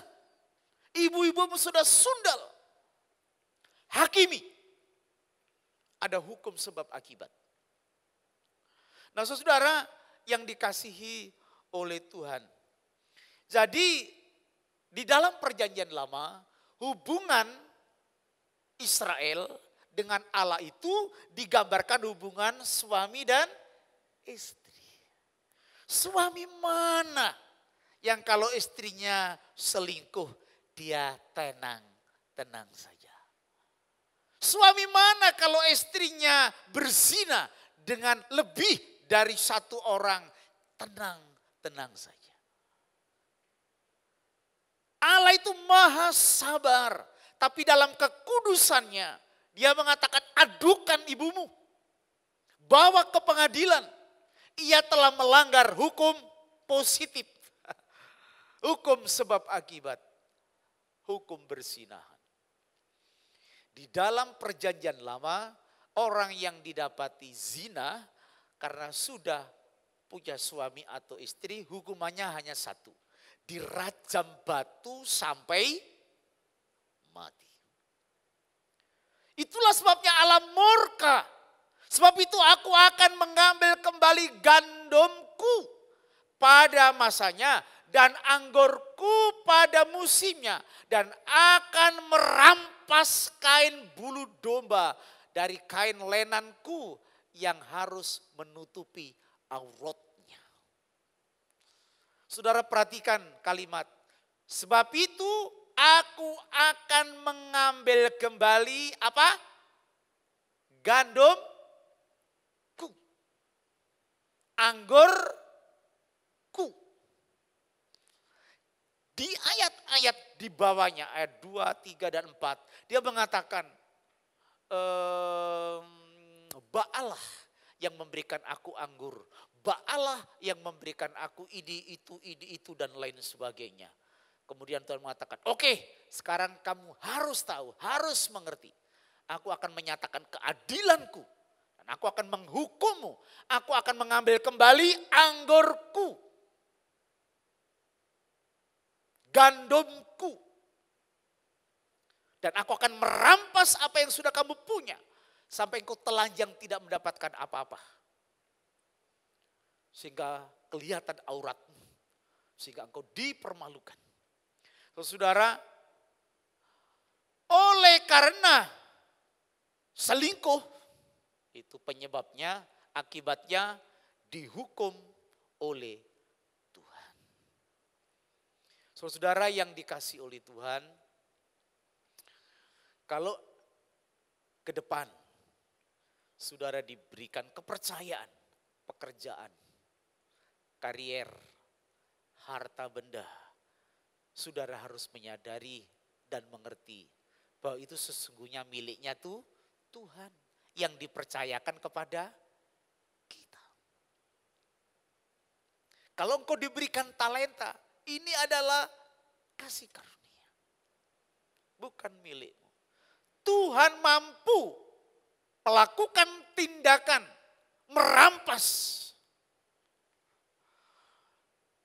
Ibu-ibu sudah sundal. Hakimi. Ada hukum sebab akibat. Nah saudara yang dikasihi oleh Tuhan. Jadi di dalam perjanjian lama hubungan Israel dengan Allah itu digambarkan hubungan suami dan istri. Suami mana yang kalau istrinya selingkuh dia tenang saja. Suami mana kalau istrinya berzina dengan lebih dari satu orang tenang saja. Allah itu maha sabar, tapi dalam kekudusannya dia mengatakan adukan ibumu, bawa ke pengadilan. Ia telah melanggar hukum positif, hukum sebab akibat, hukum berzinahan. Di dalam perjanjian lama, orang yang didapati zina karena sudah punya suami atau istri, hukumannya hanya satu. Dirajam batu sampai mati. Itulah sebabnya Allah murka. Sebab itu aku akan mengambil kembali gandumku pada masanya dan anggurku pada musimnya. Dan akan merampas kain bulu domba dari kain lenanku yang harus menutupi auratnya. Saudara perhatikan kalimat. Sebab itu aku akan mengambil kembali apa? Gandumku. Anggurku. Di ayat-ayat di bawahnya, ayat 2, 3, dan 4. Dia mengatakan, Ba'alah yang memberikan aku anggur. Ba'alah yang memberikan aku ini, itu, dan lain sebagainya. Kemudian Tuhan mengatakan, oke, sekarang kamu harus tahu, harus mengerti. Aku akan menyatakan keadilanku. Dan aku akan menghukummu. Aku akan mengambil kembali anggurku. Gandumku. Dan aku akan merampas apa yang sudah kamu punya. Sampai engkau telanjang tidak mendapatkan apa-apa. Sehingga kelihatan auratmu. Sehingga engkau dipermalukan. Saudara, oleh karena selingkuh, itu penyebabnya, akibatnya dihukum oleh Tuhan. Saudara yang dikasihi oleh Tuhan, kalau ke depan saudara diberikan kepercayaan, pekerjaan, karier, harta benda, saudara harus menyadari dan mengerti bahwa itu sesungguhnya miliknya tuh Tuhan yang dipercayakan kepada kita. Kalau engkau diberikan talenta, ini adalah kasih karunia, bukan milikmu. Tuhan mampu melakukan tindakan merampas.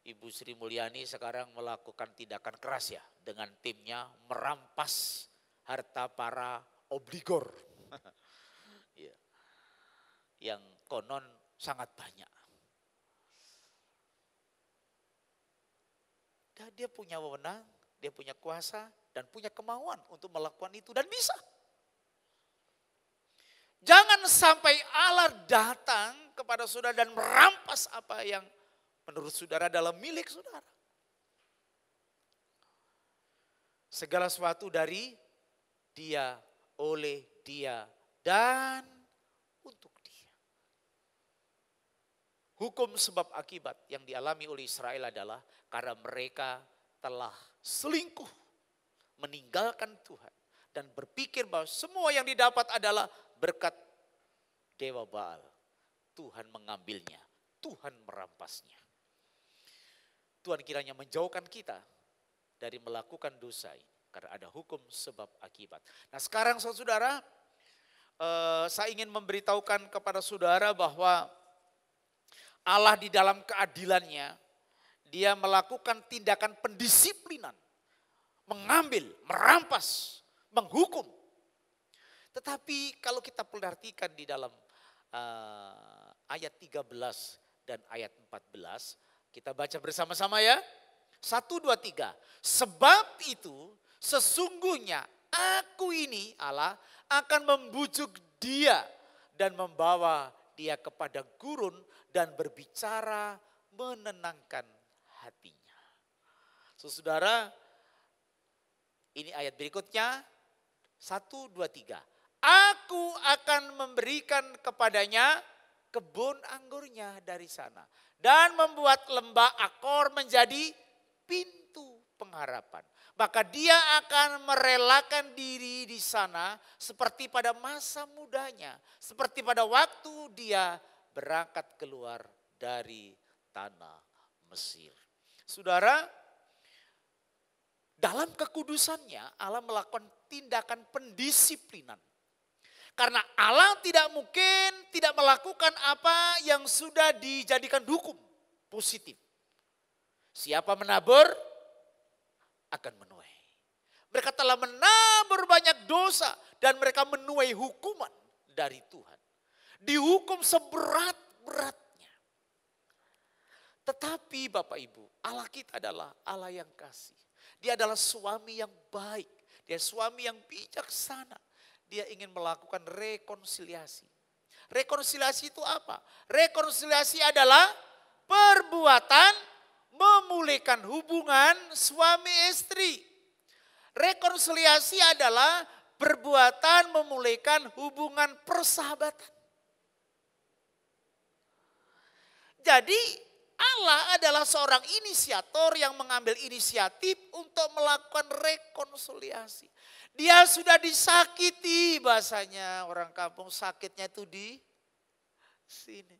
Ibu Sri Mulyani sekarang melakukan tindakan keras ya dengan timnya merampas harta para obligor. Yang konon sangat banyak. Dan dia punya wewenang, dia punya kuasa dan punya kemauan untuk melakukan itu dan bisa. Jangan sampai Allah datang kepada saudara dan merampas apa yang menurut saudara dalam milik saudara. Segala sesuatu dari dia, oleh dia, dan untuk dia. Hukum sebab akibat yang dialami oleh Israel adalah karena mereka telah selingkuh, meninggalkan Tuhan, dan berpikir bahwa semua yang didapat adalah berkat Dewa Baal. Tuhan mengambilnya, Tuhan merampasnya. Tuhan kiranya menjauhkan kita dari melakukan dosa ini. Karena ada hukum sebab akibat. Nah sekarang saudara, saya ingin memberitahukan kepada saudara bahwa Allah di dalam keadilannya, dia melakukan tindakan pendisiplinan. mengambil, merampas, menghukum. Tetapi kalau kita perhatikan di dalam ayat 13 dan ayat 14, kita baca bersama-sama ya. 1, 2, 3. Sebab itu sesungguhnya aku ini Allah akan membujuk dia dan membawa dia kepada gurun dan berbicara menenangkan hatinya. Saudara, ini ayat berikutnya. 1, 2, 3. Aku akan memberikan kepadanya kebun anggurnya dari sana. Dan membuat lembah Akor menjadi pintu pengharapan. Maka dia akan merelakan diri di sana seperti pada masa mudanya. Seperti pada waktu dia berangkat keluar dari tanah Mesir. Saudara, dalam kekudusannya Allah melakukan tindakan pendisiplinan. Karena Allah tidak mungkin tidak melakukan apa yang sudah dijadikan hukum positif. Siapa menabur akan menuai. Mereka telah menabur banyak dosa dan mereka menuai hukuman dari Tuhan. Dihukum seberat-beratnya. Tetapi Bapak Ibu, Allah kita adalah Allah yang kasih. Dia adalah suami yang baik. Dia suami yang bijaksana. Dia ingin melakukan rekonsiliasi. Rekonsiliasi itu apa? Rekonsiliasi adalah perbuatan memulihkan hubungan suami istri. Rekonsiliasi adalah perbuatan memulihkan hubungan persahabatan. Jadi Allah adalah seorang inisiator yang mengambil inisiatif untuk melakukan rekonsiliasi. Dia sudah disakiti, bahasanya orang kampung, sakitnya itu di sini.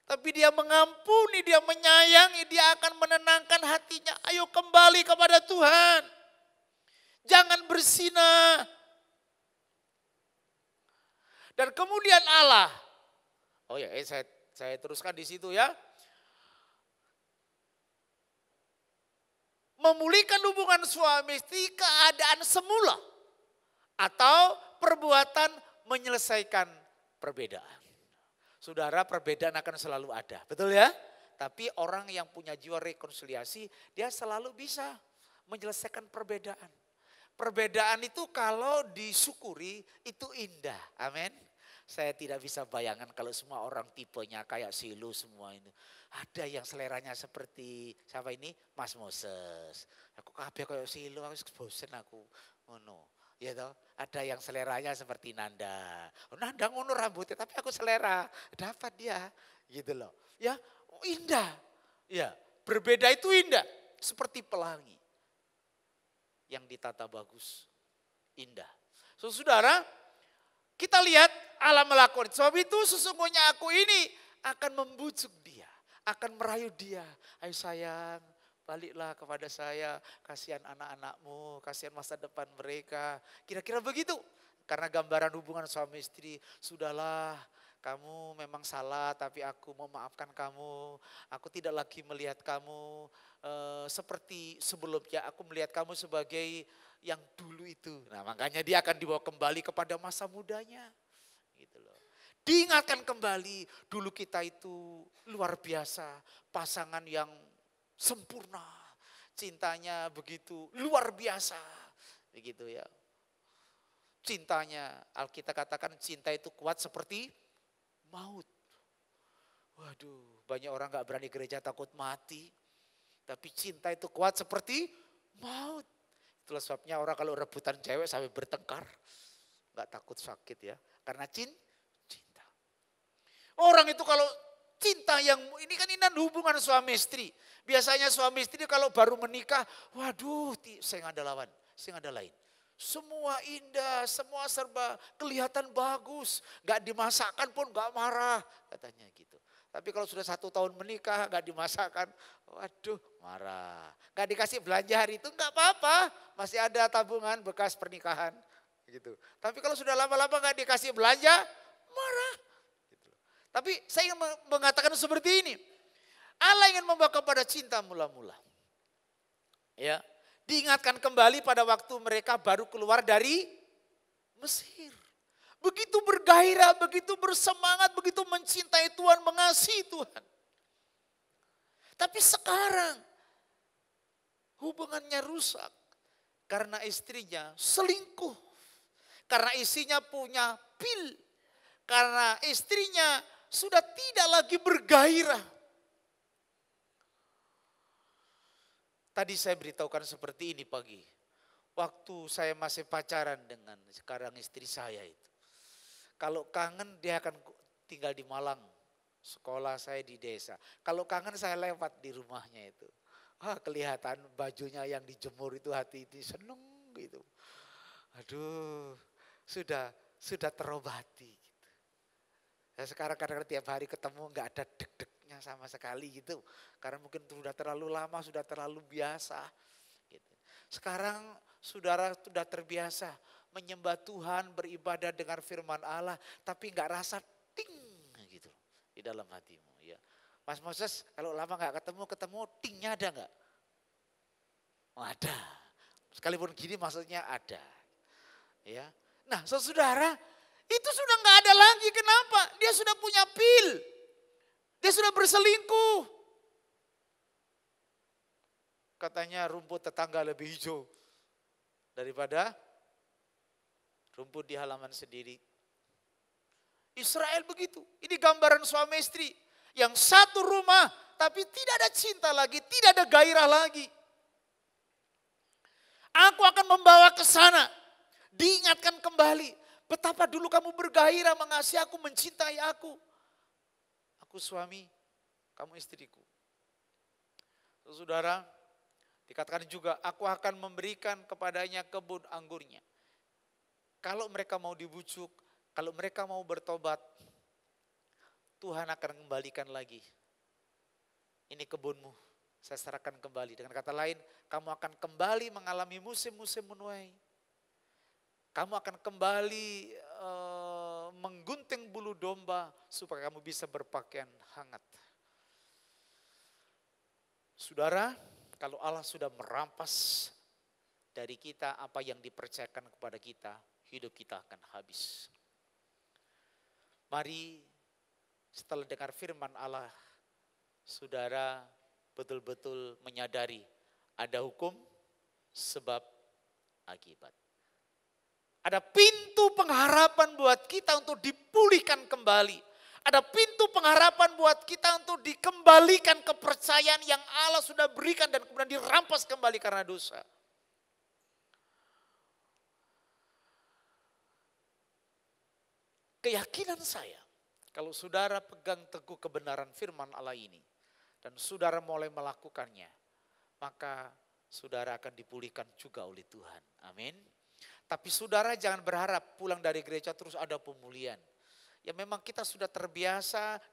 Tapi dia mengampuni, dia menyayangi, dia akan menenangkan hatinya. Ayo kembali kepada Tuhan. Jangan bersinah. Dan kemudian Allah. Oh ya, saya teruskan di situ ya. Memulihkan hubungan suami istri keadaan semula. Atau perbuatan menyelesaikan perbedaan. Saudara, perbedaan akan selalu ada, betul ya? Tapi orang yang punya jiwa rekonsiliasi, dia selalu bisa menyelesaikan perbedaan. Perbedaan itu kalau disyukuri itu indah, amin. Saya tidak bisa bayangkan kalau semua orang tipenya kayak Silo semua ini. Ada yang seleranya seperti siapa ini? Mas Moses. Aku kabeh kayak Silo, aku bosen aku. Ngono. Ya toh, ada yang seleranya seperti Nanda. Oh, Nanda ngono rambutnya, tapi aku selera. Dapat dia, gitu loh. Ya, indah. Ya, berbeda itu indah. Seperti pelangi yang ditata bagus. Indah. Saudara, kita lihat Allah melakukan. Sebab itu sesungguhnya aku ini akan membujuk dia. Akan merayu dia. Ayo sayang, baliklah kepada saya. Kasihan anak-anakmu, kasihan masa depan mereka. Kira-kira begitu. Karena gambaran hubungan suami istri. Sudahlah, kamu memang salah tapi aku memaafkan kamu. Aku tidak lagi melihat kamu seperti sebelumnya. Aku melihat kamu sebagai yang dulu itu. Nah, makanya dia akan dibawa kembali kepada masa mudanya. Gitu loh. Diingatkan kembali, dulu kita itu luar biasa, pasangan yang sempurna. Cintanya begitu luar biasa. Begitu ya. Cintanya, Alkitab katakan cinta itu kuat seperti maut. Waduh, banyak orang gak berani gereja takut mati. Tapi cinta itu kuat seperti maut. Itulah sebabnya orang kalau rebutan cewek sampai bertengkar. Gak takut sakit ya. Karena cinta. Orang itu kalau cinta yang, ini kan ini hubungan suami istri. Biasanya suami istri kalau baru menikah, waduh saya nggak ada lawan, saya nggak ada lain. Semua indah, semua serba kelihatan bagus. Gak dimasakkan pun gak marah, katanya gitu. Tapi kalau sudah 1 tahun menikah gak dimasakkan, waduh marah. Gak dikasih belanja hari itu gak apa-apa, masih ada tabungan bekas pernikahan. Gitu. Tapi kalau sudah lama-lama gak dikasih belanja, marah. Gitu. Tapi saya ingin mengatakan seperti ini. Allah ingin membawa kepada cinta mula-mula. Ya, Diingatkan kembali pada waktu mereka baru keluar dari Mesir. Begitu bergairah, begitu bersemangat, begitu mencintai Tuhan, mengasihi Tuhan. Tapi sekarang hubungannya rusak karena istrinya selingkuh. Karena istrinya punya pil. Karena istrinya sudah tidak lagi bergairah. Tadi saya beritahukan seperti ini pagi. Waktu saya masih pacaran dengan sekarang istri saya itu. Kalau kangen dia akan tinggal di Malang. Sekolah saya di desa. Kalau kangen saya lewat di rumahnya itu. Kelihatan bajunya yang dijemur itu hati ini seneng gitu. Aduh, sudah terobati gitu. Ya sekarang kadang-kadang tiap hari ketemu nggak ada deg-degnya sama sekali gitu. Karena mungkin sudah terlalu lama, sudah terlalu biasa. Gitu. Sekarang saudara sudah terbiasa menyembah Tuhan, beribadah dengan firman Allah, tapi nggak rasa ting gitu di dalam hatimu. Ya. Mas Moses kalau lama nggak ketemu tingnya ada nggak? Oh, ada. Sekalipun gini maksudnya ada. Ya. Nah saudara itu sudah nggak ada lagi. Kenapa? Dia sudah punya pil. Dia sudah berselingkuh. Katanya rumput tetangga lebih hijau daripada rumput di halaman sendiri. Israel begitu. Ini gambaran suami istri. Yang satu rumah tapi tidak ada cinta lagi, tidak ada gairah lagi. Aku akan membawa ke sana. Diingatkan kembali. Betapa dulu kamu bergairah mengasihi aku, mencintai aku. Aku suami, kamu istriku. Saudara, dikatakan juga aku akan memberikan kepadanya kebun anggurnya. Kalau mereka mau dibujuk, kalau mereka mau bertobat, Tuhan akan kembalikan lagi. Ini kebunmu, saya serahkan kembali. Dengan kata lain, kamu akan kembali mengalami musim-musim menuai. Kamu akan kembali menggunting bulu domba supaya kamu bisa berpakaian hangat. Saudara, kalau Allah sudah merampas dari kita apa yang dipercayakan kepada kita, hidup kita akan habis. Mari setelah dengar firman Allah, saudara betul-betul menyadari ada hukum sebab akibat. Ada pintu pengharapan buat kita untuk dipulihkan kembali. Ada pintu pengharapan buat kita untuk dikembalikan kepercayaan yang Allah sudah berikan dan kemudian dirampas kembali karena dosa. Keyakinan saya, kalau saudara pegang teguh kebenaran firman Allah ini, dan saudara mulai melakukannya, maka saudara akan dipulihkan juga oleh Tuhan. Amin. Tapi saudara jangan berharap pulang dari gereja terus ada pemulihan. Ya memang kita sudah terbiasa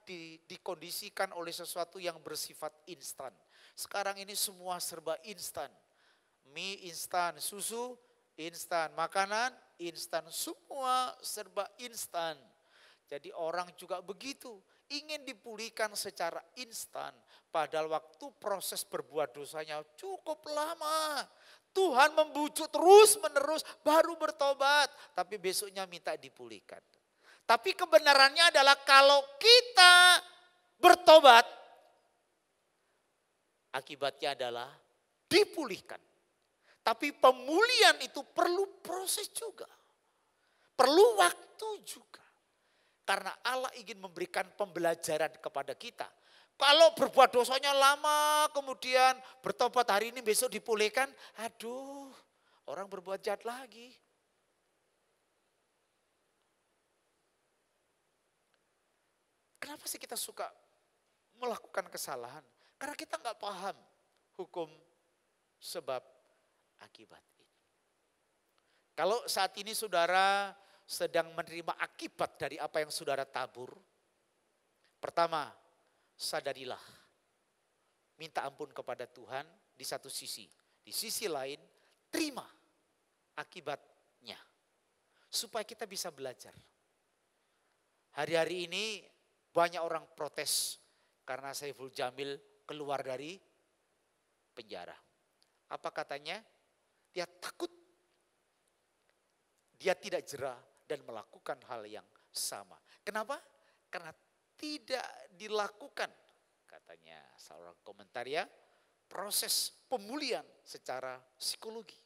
dikondisikan oleh sesuatu yang bersifat instan. Sekarang ini semua serba instan. Mie instan, susu instan, makanan instan, semua serba instan. Jadi orang juga begitu, ingin dipulihkan secara instan. Padahal waktu proses berbuat dosanya cukup lama. Tuhan membujuk terus menerus baru bertobat. Tapi besoknya minta dipulihkan. Tapi kebenarannya adalah kalau kita bertobat, akibatnya adalah dipulihkan. Tapi pemulihan itu perlu proses juga. Perlu waktu juga. Karena Allah ingin memberikan pembelajaran kepada kita. Kalau berbuat dosanya lama, kemudian bertobat hari ini, besok dipulihkan. Aduh, orang berbuat jahat lagi. Kenapa sih kita suka melakukan kesalahan? Karena kita nggak paham hukum sebab akibat ini. Kalau saat ini saudara sedang menerima akibat dari apa yang saudara tabur. Pertama, sadarilah. Minta ampun kepada Tuhan di satu sisi. Di sisi lain, terima akibatnya. Supaya kita bisa belajar. Hari-hari ini banyak orang protes karena Saiful Jamil keluar dari penjara. Apa katanya? dia takut. Dia tidak jera dan melakukan hal yang sama. Kenapa? Karena tidak dilakukan, katanya seorang komentar ya, proses pemulihan secara psikologi.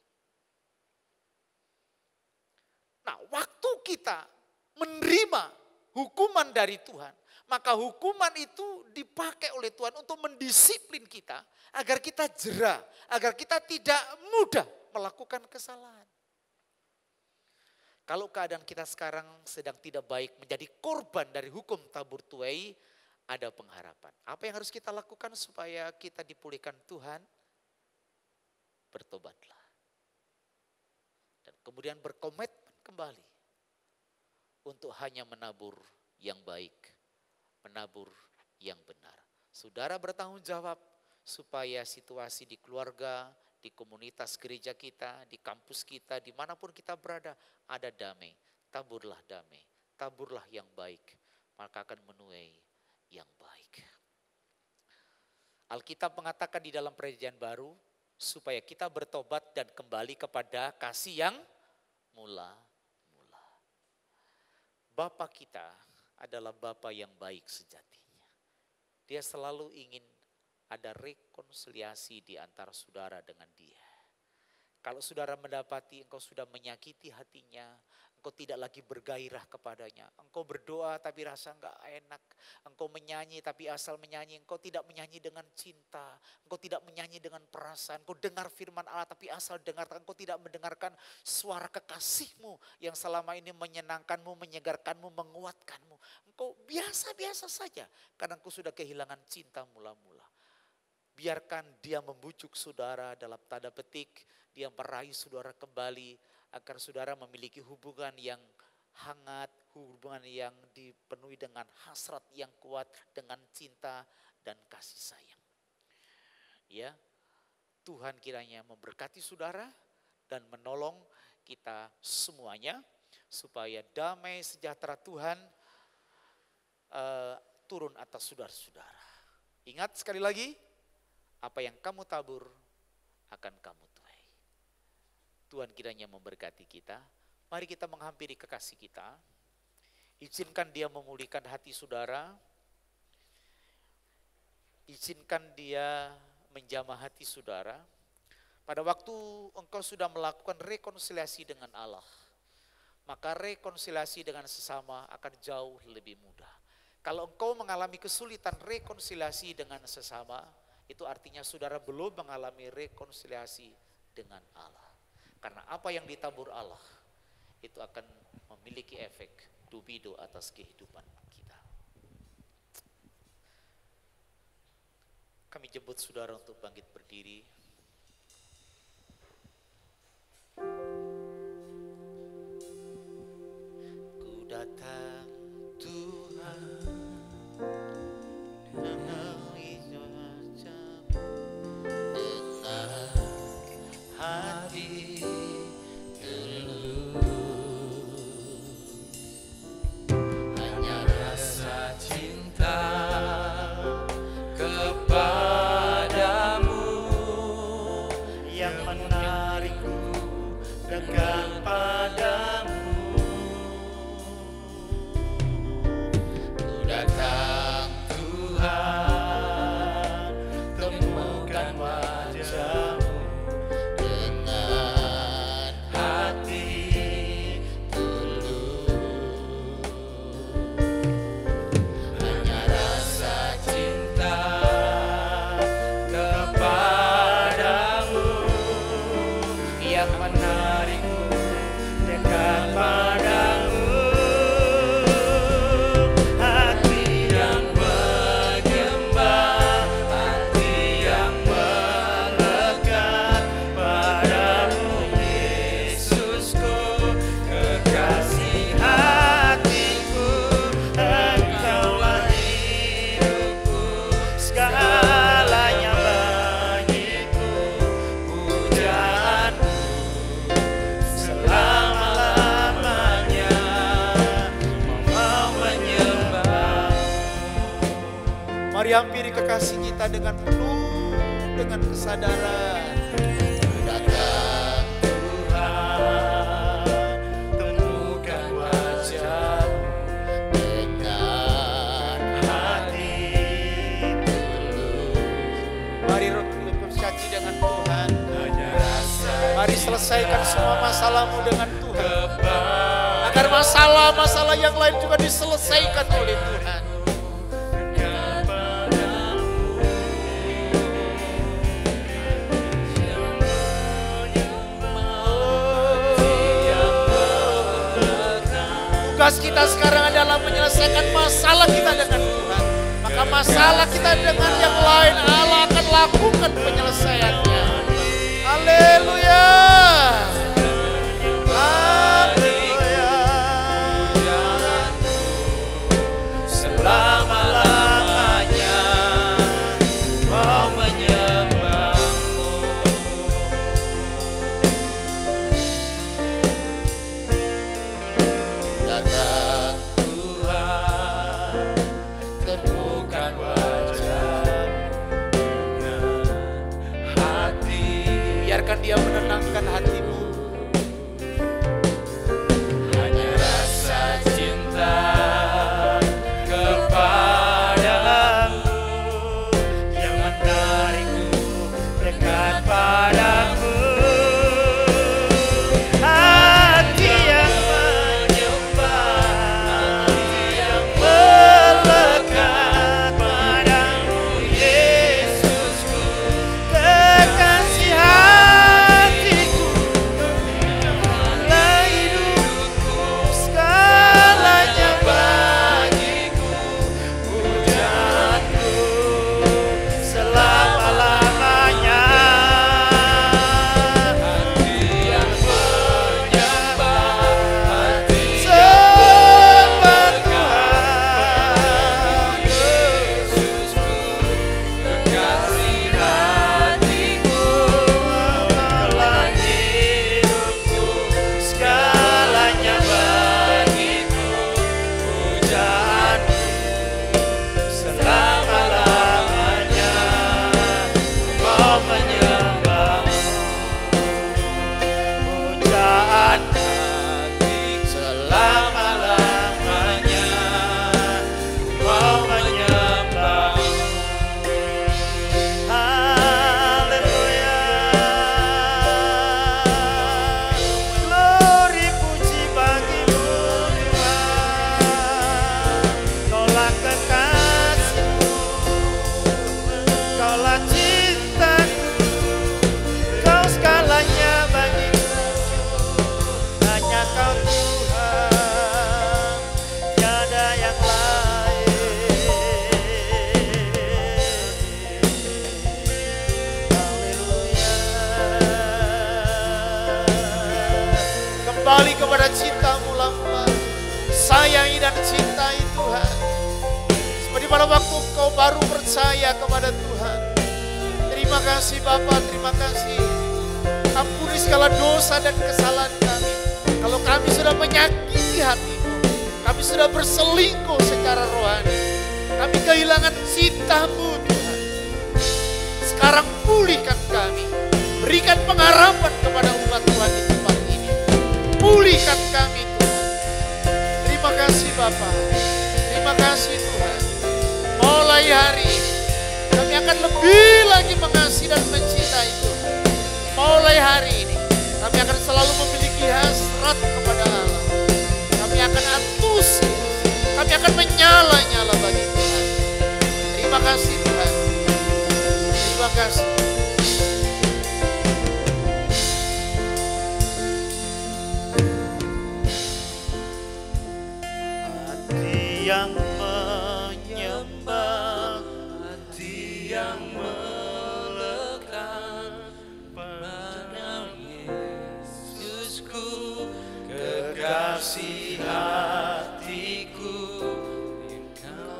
Nah, waktu kita menerima hukuman dari Tuhan, maka hukuman itu dipakai oleh Tuhan untuk mendisiplin kita agar kita jera, agar kita tidak mudah melakukan kesalahan. Kalau keadaan kita sekarang sedang tidak baik, menjadi korban dari hukum tabur tuai, ada pengharapan. Apa yang harus kita lakukan supaya kita dipulihkan Tuhan? Bertobatlah. Dan kemudian berkomitmen kembali untuk hanya menabur yang baik, menabur yang benar. Saudara bertanggung jawab supaya situasi di keluarga, di komunitas gereja kita, di kampus kita, dimanapun kita berada, ada damai. Taburlah damai, taburlah yang baik, maka akan menuai yang baik. Alkitab mengatakan di dalam Perjanjian Baru, supaya kita bertobat dan kembali kepada kasih yang mula-mula. Bapa kita adalah Bapa yang baik sejatinya. Dia selalu ingin ada rekonsiliasi di antara saudara dengan Dia. Kalau saudara mendapati engkau sudah menyakiti hatinya, engkau tidak lagi bergairah kepadanya, engkau berdoa tapi rasa enggak enak, engkau menyanyi tapi asal menyanyi, engkau tidak menyanyi dengan cinta, engkau tidak menyanyi dengan perasaan, engkau dengar firman Allah tapi asal dengar, engkau tidak mendengarkan suara kekasihmu yang selama ini menyenangkanmu, menyegarkanmu, menguatkanmu. Engkau biasa-biasa saja karena engkau sudah kehilangan cinta mula-mula. Biarkan Dia membujuk saudara dalam tanda petik, Dia meraih saudara kembali agar saudara memiliki hubungan yang hangat, hubungan yang dipenuhi dengan hasrat yang kuat, dengan cinta dan kasih sayang. Ya, Tuhan kiranya memberkati saudara dan menolong kita semuanya supaya damai sejahtera Tuhan turun atas saudara-saudara. Ingat sekali lagi, apa yang kamu tabur akan kamu tuai. Tuhan kiranya memberkati kita. Mari kita menghampiri kekasih kita. Izinkan Dia memulihkan hati saudara. Izinkan Dia menjamah hati saudara. Pada waktu engkau sudah melakukan rekonsiliasi dengan Allah, maka rekonsiliasi dengan sesama akan jauh lebih mudah. Kalau engkau mengalami kesulitan rekonsiliasi dengan sesama, itu artinya saudara belum mengalami rekonsiliasi dengan Allah. Karena apa yang ditabur Allah, itu akan memiliki efek domino atas kehidupan kita. Kami jemput saudara untuk bangkit berdiri. Ku datang Tuhan, hati dulu, hanya rasa cinta kepadamu yang menarikku dekat padamu. Ku datang Tuhan, temukan wajah-Mu dengan hati tulus, hanya rasa cinta kepadamu Yang menarikku dekat padamu. Hati yang menyembah, hati yang melekat padamu, Yesusku, kekasih hatiku. Engkaulah hidupku, segalanya bagiku. Pujaanku selama-lamanya mau menyembah. Mari hampiri kekasih kita dengan penuh dengan kesadaran. datang selesaikan semua masalahmu dengan Tuhan. Agar masalah-masalah yang lain juga diselesaikan oleh Tuhan. Tugas kita sekarang adalah menyelesaikan masalah kita dengan Tuhan. Maka masalah kita dengan yang lain, Allah akan lakukan penyelesaiannya. Haleluya. Haleluya. Selama-lamanya mau menyembahmu. Datang Tuhan, temukan wajah dengan hati. Biarkan Dia menenangkan hatimu. Hanya rasa cinta kepadamu yang menarikku dekat padamu. Hati yang menyembah, hati yang melekat padamu, Yesusku, kekasih hatiku, segala hidupku, segalanya bagiku, pujaanku selama-lamanya. Hati yang menyembah, hati sembah Tuhan, Yesusku, kekasih hatiku, segala hidupku, segalanya bagiku, pujaanku selama-lamanya. Mau menyembahmu, pujaan hati selama-lamanya. Mau menyembahmu. Haleluya. Glory puji bagimu Tuhan. Kaulah kekasihku, Kaulah cintaku, Kau segalanya bagiku. Hanya Kau Tuhan, tiada yang lain. Haleluya. Kembali kepada cinta-Mu mula-mula. Sayangi dan cintai Tuhan. Seperti pada waktu Kau baru percaya kepada Tuhan. Terima kasih Bapa, terima kasih. Ampuni segala dosa dan kesalahan kami. Kalau kami sudah menyakiti hati-Mu, kami sudah berselingkuh secara rohani, kami kehilangan cinta-Mu Tuhan. Sekarang pulihkan kami. Berikan pengharapan kepada umat Tuhan di tempat ini. Pulihkan kami Tuhan. Terima kasih Bapa. Terima kasih Tuhan. Mulai hari ini kami akan lebih lagi mengasihi dan mencintai Tuhan. Mulai hari ini kami akan selalu memiliki hasrat kepada Allah. Kami akan antusias. Kami akan menyala-nyala bagi Tuhan. Terima kasih Tuhan. Terima kasih. Hati yang menyembah, hati yang melekat pada Yesusku, kekasih hatiku, Kau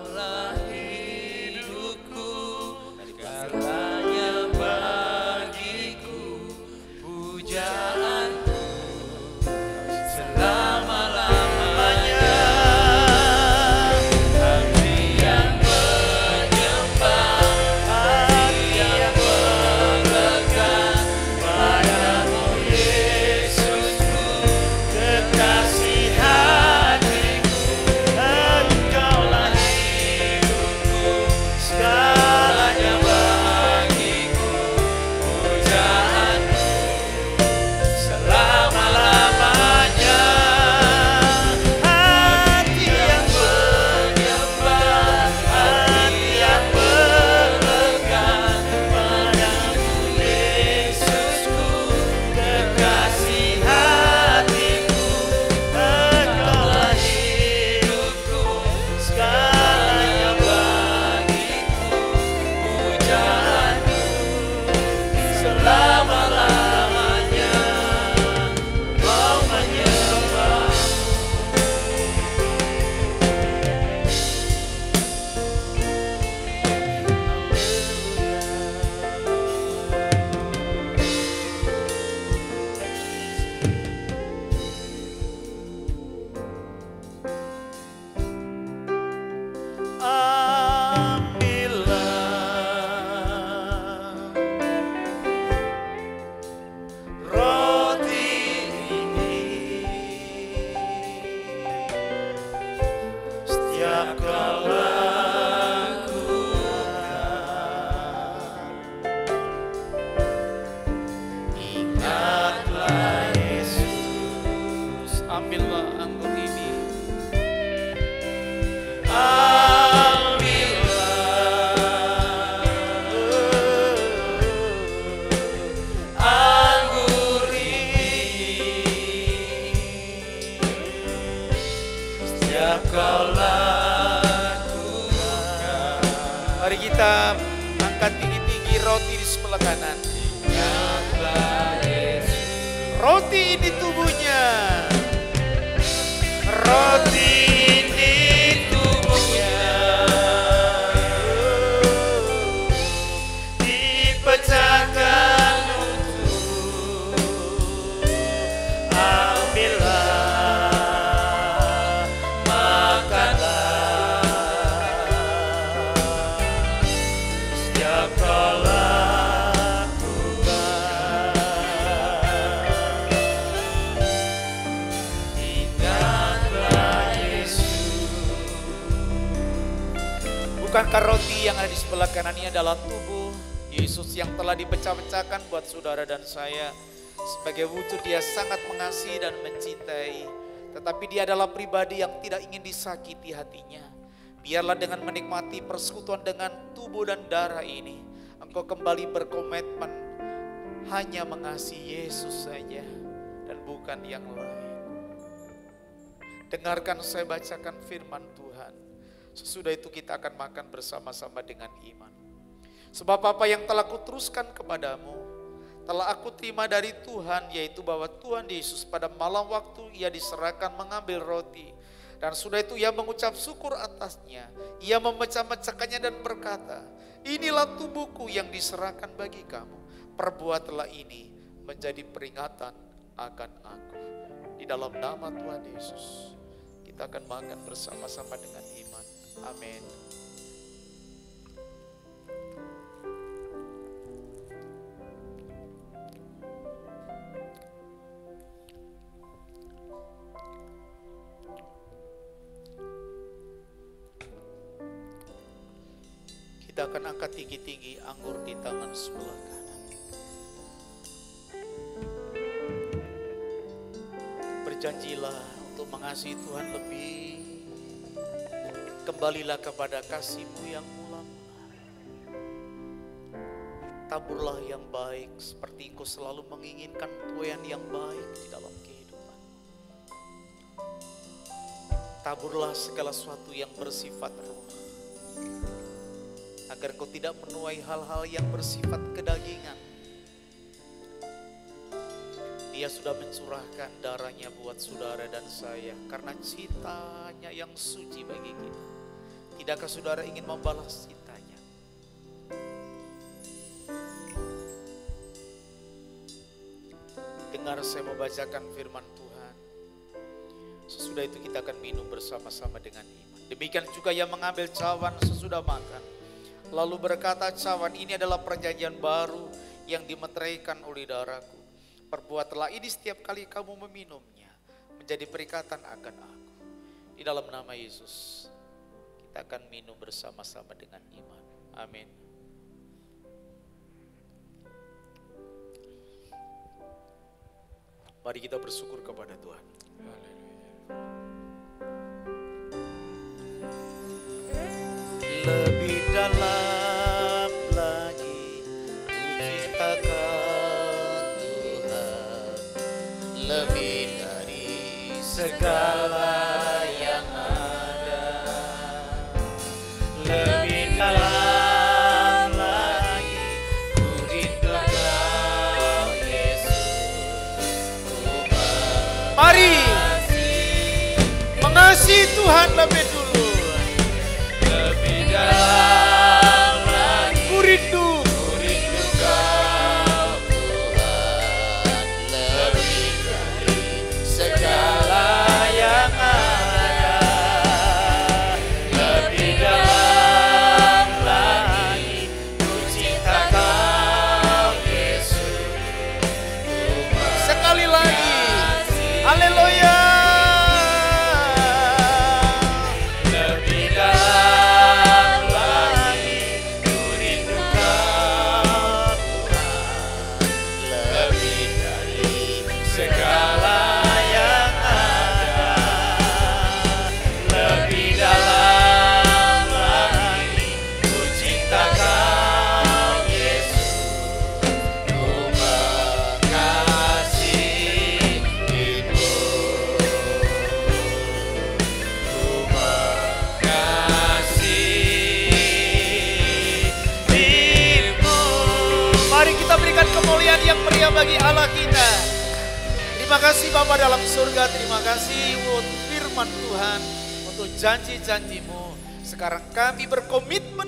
Mari kita angkat tinggi-tinggi roti di sebelah kanan. Roti ini tubuhnya. Roti ini tubuhnya. Dipecahkan untuk ambillah, makanlah. Setiap kala bukankah roti yang ada di sebelah kanan ini adalah tubuh Yesus yang telah dipecah-pecahkan buat saudara dan saya. Sebagai wujud dia sangat mengasihi dan mencintai. Tetapi dia adalah pribadi yang tidak ingin disakiti hatinya. Biarlah dengan menikmati persekutuan dengan tubuh dan darah ini, engkau kembali berkomitmen hanya mengasihi Yesus saja dan bukan yang lain. Dengarkan saya bacakan firman Tuhan. Sesudah itu kita akan makan bersama-sama dengan iman. Sebab apa yang telah kuteruskan kepadamu, telah aku terima dari Tuhan, yaitu bahwa Tuhan Yesus pada malam waktu ia diserahkan mengambil roti. Dan sudah itu ia mengucap syukur atasnya. Ia memecah-mecahkannya dan berkata, inilah tubuhku yang diserahkan bagi kamu. Perbuatlah ini menjadi peringatan akan aku. Di dalam nama Tuhan Yesus, kita akan makan bersama-sama dengan iman. Amin. Kita akan angkat tinggi-tinggi anggur di tangan sebelah kanan. Berjanjilah untuk mengasihi Tuhan lebih. Kembalilah kepada kasih-Mu yang mula-mula. Taburlah yang baik seperti Engkau selalu menginginkan tuayan yang baik di dalam kehidupan. Taburlah segala sesuatu yang bersifat roh, agar Engkau tidak menuai hal-hal yang bersifat kedagingan. Dia sudah mencurahkan darahnya buat saudara dan saya karena cintanya yang suci bagi kita. Tidakkah saudara ingin membalas cintanya? Dengar saya membacakan firman Tuhan. Sesudah itu kita akan minum bersama-sama dengan iman. Demikian juga yang mengambil cawan sesudah makan, lalu berkata, cawan ini adalah perjanjian baru yang dimeteraikan oleh darahku. Perbuatlah ini setiap kali kamu meminumnya, menjadi perikatan akan aku. Di dalam nama Yesus, kita akan minum bersama-sama dengan iman. Amin. Mari kita bersyukur kepada Tuhan. Lebih dalam lagi ku cintakan Tuhan, lebih dari segala yang ada. Lebih dalam lagi ku rindu Kau Yesus. Mari mengasihi Tuhan lebih dulu. Lebih dalam lagi ku rindu Kau Tuhan, lebih dari segala yang ada. Lebih dalam lagi ku cinta Kau Yesus. Sekali lagi, haleluya. kemuliaan yang meriah bagi Allah kita. Terima kasih Bapa dalam surga, terima kasih untuk firman Tuhan, untuk janji-janji-Mu. Sekarang kami berkomitmen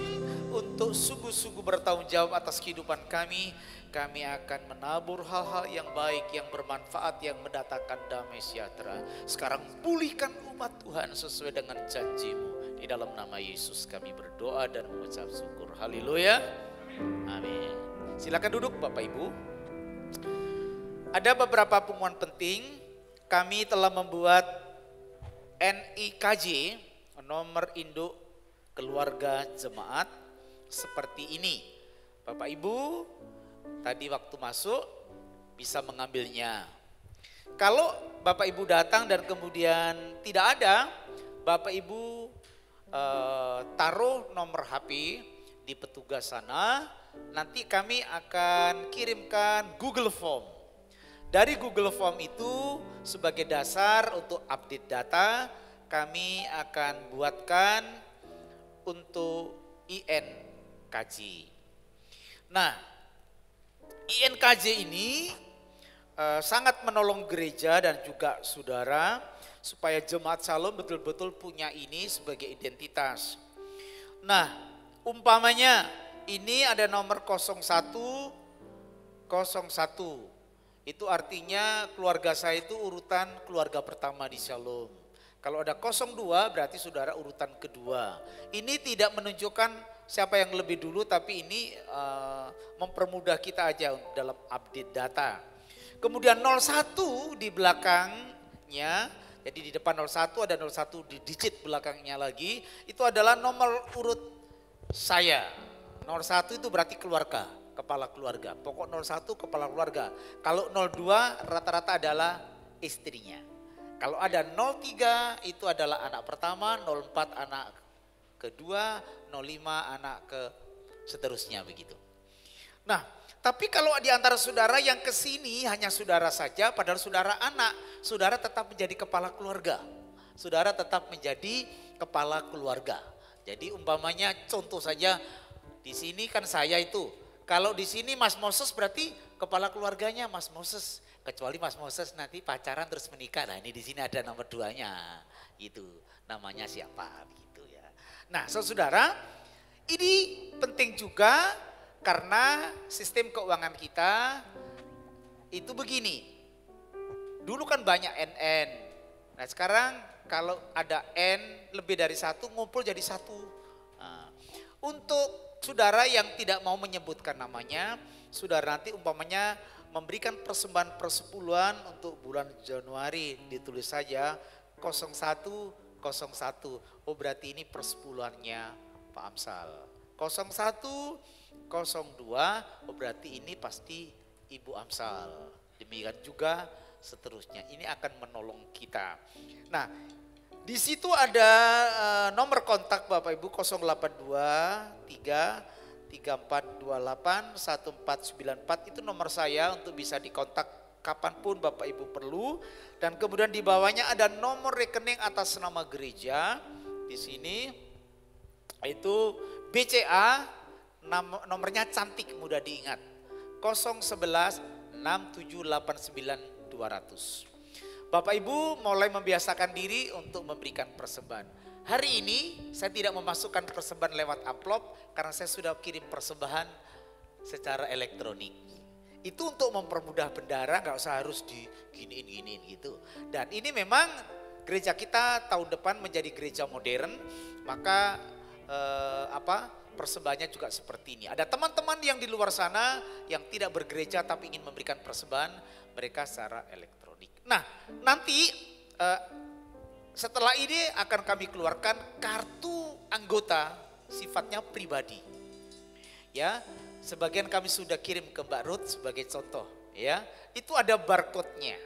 untuk sungguh-sungguh bertanggung jawab atas kehidupan kami. Kami akan menabur hal-hal yang baik, yang bermanfaat, yang mendatangkan damai sejahtera. Sekarang pulihkan umat Tuhan sesuai dengan janji-Mu. Di dalam nama Yesus kami berdoa dan mengucap syukur. Haleluya. Amin. Silakan duduk Bapak Ibu. Ada beberapa pengumuman penting. Kami telah membuat NIKJ, nomor induk keluarga jemaat, seperti ini. Bapak Ibu, tadi waktu masuk bisa mengambilnya. Kalau Bapak Ibu datang dan kemudian tidak ada, Bapak Ibu taruh nomor HP di petugas sana. Nanti kami akan kirimkan Google Form. Dari Google Form itu sebagai dasar untuk update data, kami akan buatkan untuk INKJ. Nah, INKJ ini sangat menolong gereja dan juga saudara supaya jemaat Shalom betul-betul punya ini sebagai identitas. Nah, umpamanya ini ada nomor 0101. Itu artinya keluarga saya itu urutan keluarga pertama di Shalom. Kalau ada 02 berarti saudara urutan kedua. Ini tidak menunjukkan siapa yang lebih dulu, tapi ini mempermudah kita aja dalam update data. Kemudian 01 di belakangnya, jadi di depan 01 ada 01 di digit belakangnya lagi, itu adalah nomor urut saya. 01 itu berarti keluarga, kepala keluarga. Pokok 01 kepala keluarga. Kalau 02 rata-rata adalah istrinya. Kalau ada 03 itu adalah anak pertama, 04 anak kedua, 05 anak ke seterusnya begitu. Nah, tapi kalau di antara saudara yang ke sini hanya saudara saja, padahal saudara anak, saudara tetap menjadi kepala keluarga. Saudara tetap menjadi kepala keluarga. Jadi umpamanya contoh saja, di sini kan saya itu, kalau di sini Mas Moses berarti kepala keluarganya Mas Moses. Kecuali Mas Moses nanti pacaran terus menikah. Nah, ini di sini ada nomor 2-nya. Itu namanya siapa begitu ya. Nah, saudara, ini penting juga karena sistem keuangan kita itu begini. Dulu kan banyak NN. Nah, sekarang kalau ada N lebih dari 1 ngumpul jadi 1. Nah, untuk saudara yang tidak mau menyebutkan namanya, saudara nanti umpamanya memberikan persembahan persepuluhan untuk bulan Januari, ditulis saja 0101. Oh berarti ini persepuluhannya Pak Amsal. 0102, oh berarti ini pasti Ibu Amsal. Demikian juga seterusnya. Ini akan menolong kita. Nah, di situ ada nomor kontak Bapak Ibu 0823 3428 1494, itu nomor saya untuk bisa dikontak kapanpun Bapak Ibu perlu. Dan kemudian di bawahnya ada nomor rekening atas nama gereja. Di sini itu BCA, nomornya cantik mudah diingat. 011 6789 200. Bapak Ibu mulai membiasakan diri untuk memberikan persembahan. Hari ini saya tidak memasukkan persembahan lewat amplop karena saya sudah kirim persembahan secara elektronik. Itu untuk mempermudah bendara, nggak usah harus diginiin gitu. Dan ini memang gereja kita tahun depan menjadi gereja modern, maka persembahannya juga seperti ini. Ada teman-teman yang di luar sana yang tidak bergereja tapi ingin memberikan persembahan, mereka secara elektronik. Nah, nanti setelah ini akan kami keluarkan kartu anggota sifatnya pribadi. Ya, sebagian kami sudah kirim ke Mbak Ruth sebagai contoh, ya. Itu ada barcode-nya.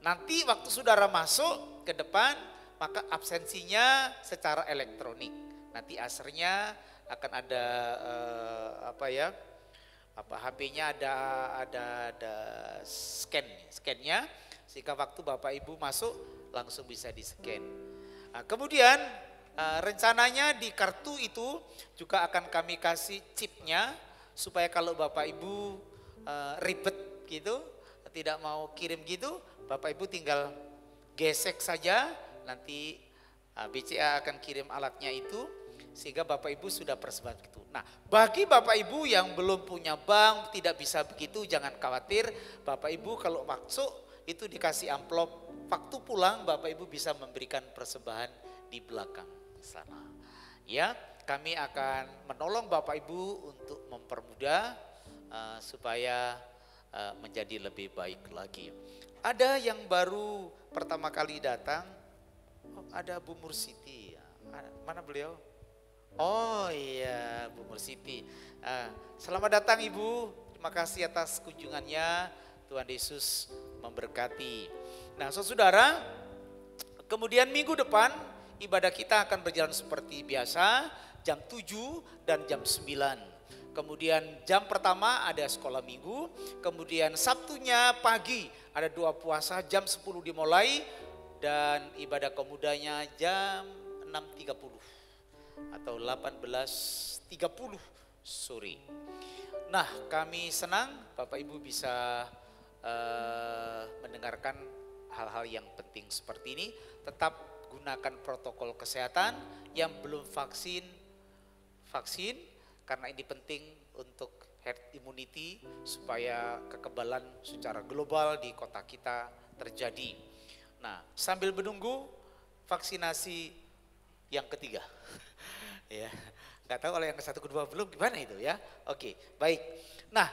Nanti waktu saudara masuk ke depan, maka absensinya secara elektronik. Nanti asernya akan ada HP-nya ada scan-nya, sehingga waktu Bapak Ibu masuk langsung bisa di-scan. Nah, kemudian rencananya di kartu itu juga akan kami kasih chipnya supaya kalau Bapak Ibu ribet gitu, tidak mau kirim gitu, Bapak Ibu tinggal gesek saja, nanti BCA akan kirim alatnya itu, sehingga Bapak Ibu sudah persembahan gitu. Nah, bagi Bapak Ibu yang belum punya bank, tidak bisa begitu, jangan khawatir. Bapak Ibu kalau masuk itu dikasih amplop, waktu pulang Bapak Ibu bisa memberikan persembahan di belakang sana. Ya, kami akan menolong Bapak Ibu untuk mempermudah supaya menjadi lebih baik lagi. Ada yang baru pertama kali datang, ada Bu Mursiti. Mana beliau? Oh iya, Bu Mursiti. Selamat datang Ibu, terima kasih atas kunjungannya. Tuhan Yesus memberkati. Nah, saudara, kemudian minggu depan ibadah kita akan berjalan seperti biasa, jam 7 dan jam 9. Kemudian jam pertama ada sekolah minggu, kemudian Sabtunya pagi ada doa puasa jam 10 dimulai, dan ibadah komudanya jam 6.30 atau 18.30 sore. Nah, kami senang Bapak Ibu bisa mendengarkan hal-hal yang penting seperti ini. Tetap gunakan protokol kesehatan, yang belum vaksin, karena ini penting untuk herd immunity supaya kekebalan secara global di kota kita terjadi. Nah, sambil menunggu vaksinasi yang ketiga. Ya, nggak tahu kalau yang ke-1 ke-2 belum gimana itu ya. Oke, baik. Nah,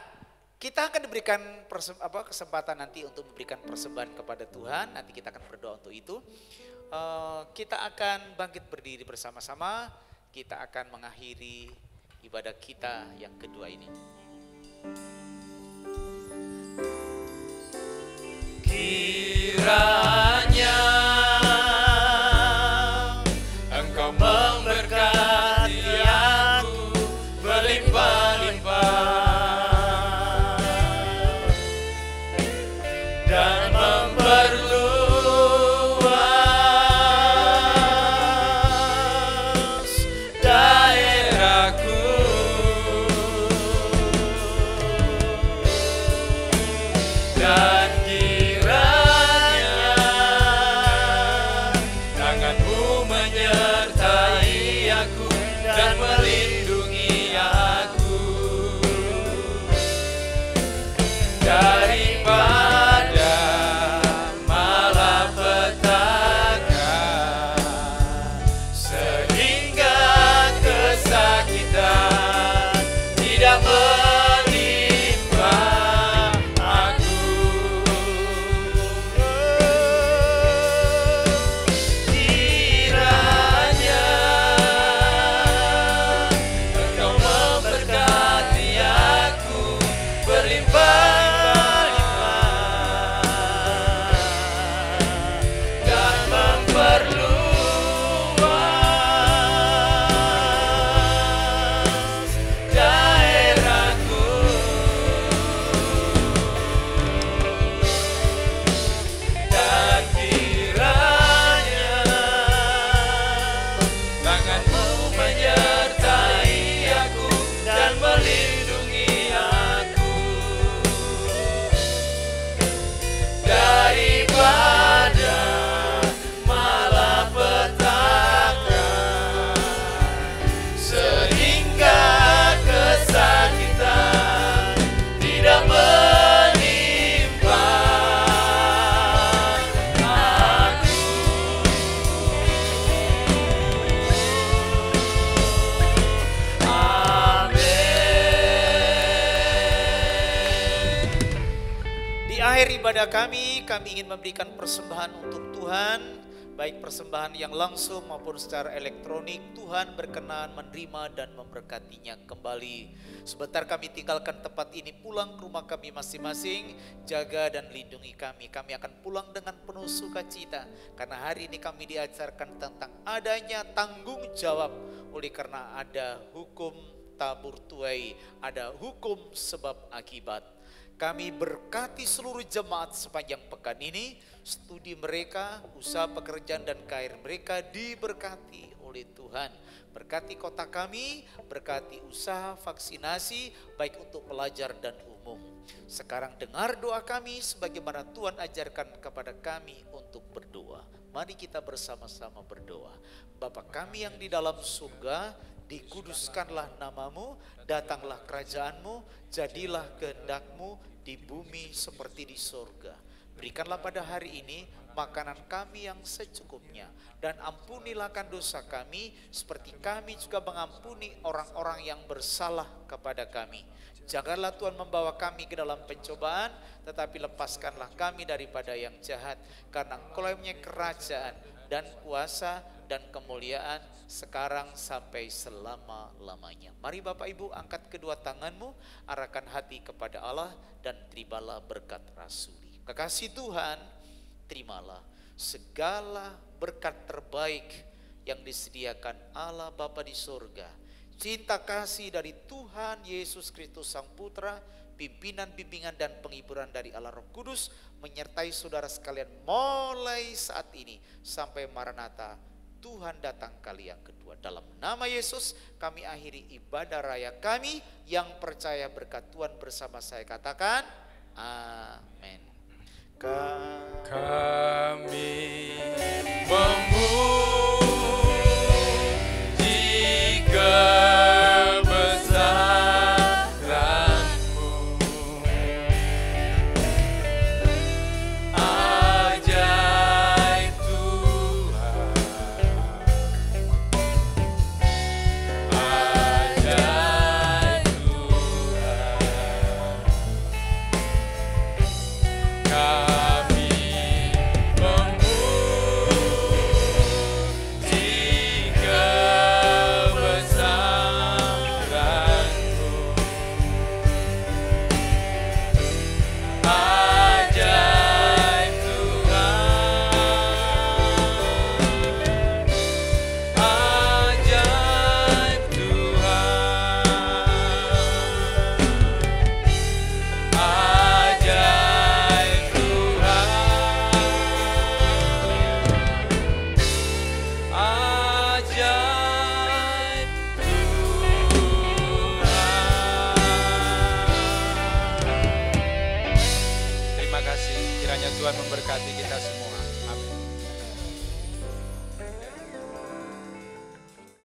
kita akan diberikan kesempatan nanti untuk memberikan persembahan kepada Tuhan. Nanti kita akan berdoa untuk itu. Kita akan bangkit berdiri bersama-sama. Kita akan mengakhiri ibadah kita yang kedua ini. Kiranya Engkau memberkati aku berlimpah-limpah dan memperluas daerahku, dan kiranya tanganmu menyertai aku dan melindungi aku daripada malapetaka, sehingga kesakitan tidak menimpa aku. Kiranya Engkau memberkati aku berlimpah-limpah dan memperluas daerahku, dan kiranya tanganmu menyertai aku dan melindungi aku daripada malapetaka, sehingga kesakitan tidak menimpa aku. Amin. Di akhir ibadah kami ingin memberikan persembahan untuk Tuhan, baik persembahan yang langsung maupun secara elektronik. Tuhan berkenan menerima dan memberkatinya kembali. Sebentar kami tinggalkan tempat ini, pulang ke rumah kami masing-masing. Jaga dan lindungi kami. Kami akan pulang dengan penuh sukacita, karena hari ini kami diajarkan tentang adanya tanggung jawab. Oleh karena ada hukum tabur tuai, ada hukum sebab akibat. Kami berkati seluruh jemaat sepanjang pekan ini, studi mereka, usaha pekerjaan dan karir mereka diberkati oleh Tuhan. Berkati kota kami, berkati usaha vaksinasi baik untuk pelajar dan umum. Sekarang dengar doa kami sebagaimana Tuhan ajarkan kepada kami untuk berdoa. Mari kita bersama-sama berdoa. Bapa kami yang di dalam surga, dikuduskanlah namamu, datanglah kerajaanmu, jadilah kehendak-Mu di bumi seperti di surga. Berikanlah pada hari ini makanan kami yang secukupnya, dan ampunilah dosa kami seperti kami juga mengampuni orang-orang yang bersalah kepada kami. Janganlah Tuhan membawa kami ke dalam pencobaan, tetapi lepaskanlah kami daripada yang jahat. Karena Engkau yang punya kerajaan dan kuasa dan kemuliaan sekarang sampai selama-lamanya. Mari Bapak Ibu angkat kedua tanganmu, arahkan hati kepada Allah dan terimalah berkat rasuli. Kekasih Tuhan, terimalah segala berkat terbaik yang disediakan Allah Bapa di surga. Cinta kasih dari Tuhan Yesus Kristus Sang Putra, pimpinan, bimbingan dan penghiburan dari Allah Roh Kudus menyertai saudara sekalian mulai saat ini sampai Maranatha, Tuhan datang kali yang kedua. Dalam nama Yesus kami akhiri ibadah raya kami. Yang percaya berkat Tuhan bersama saya katakan amin. Kami memuji kebesaran-Mu, ajaib Tuhan, ajaib Tuhan. Kami memuji kebesaran-Mu, ajaib Tuhan, ajaib Tuhan, ajaib Tuhan. Terima kasih, kiranya Tuhan memberkati kita semua.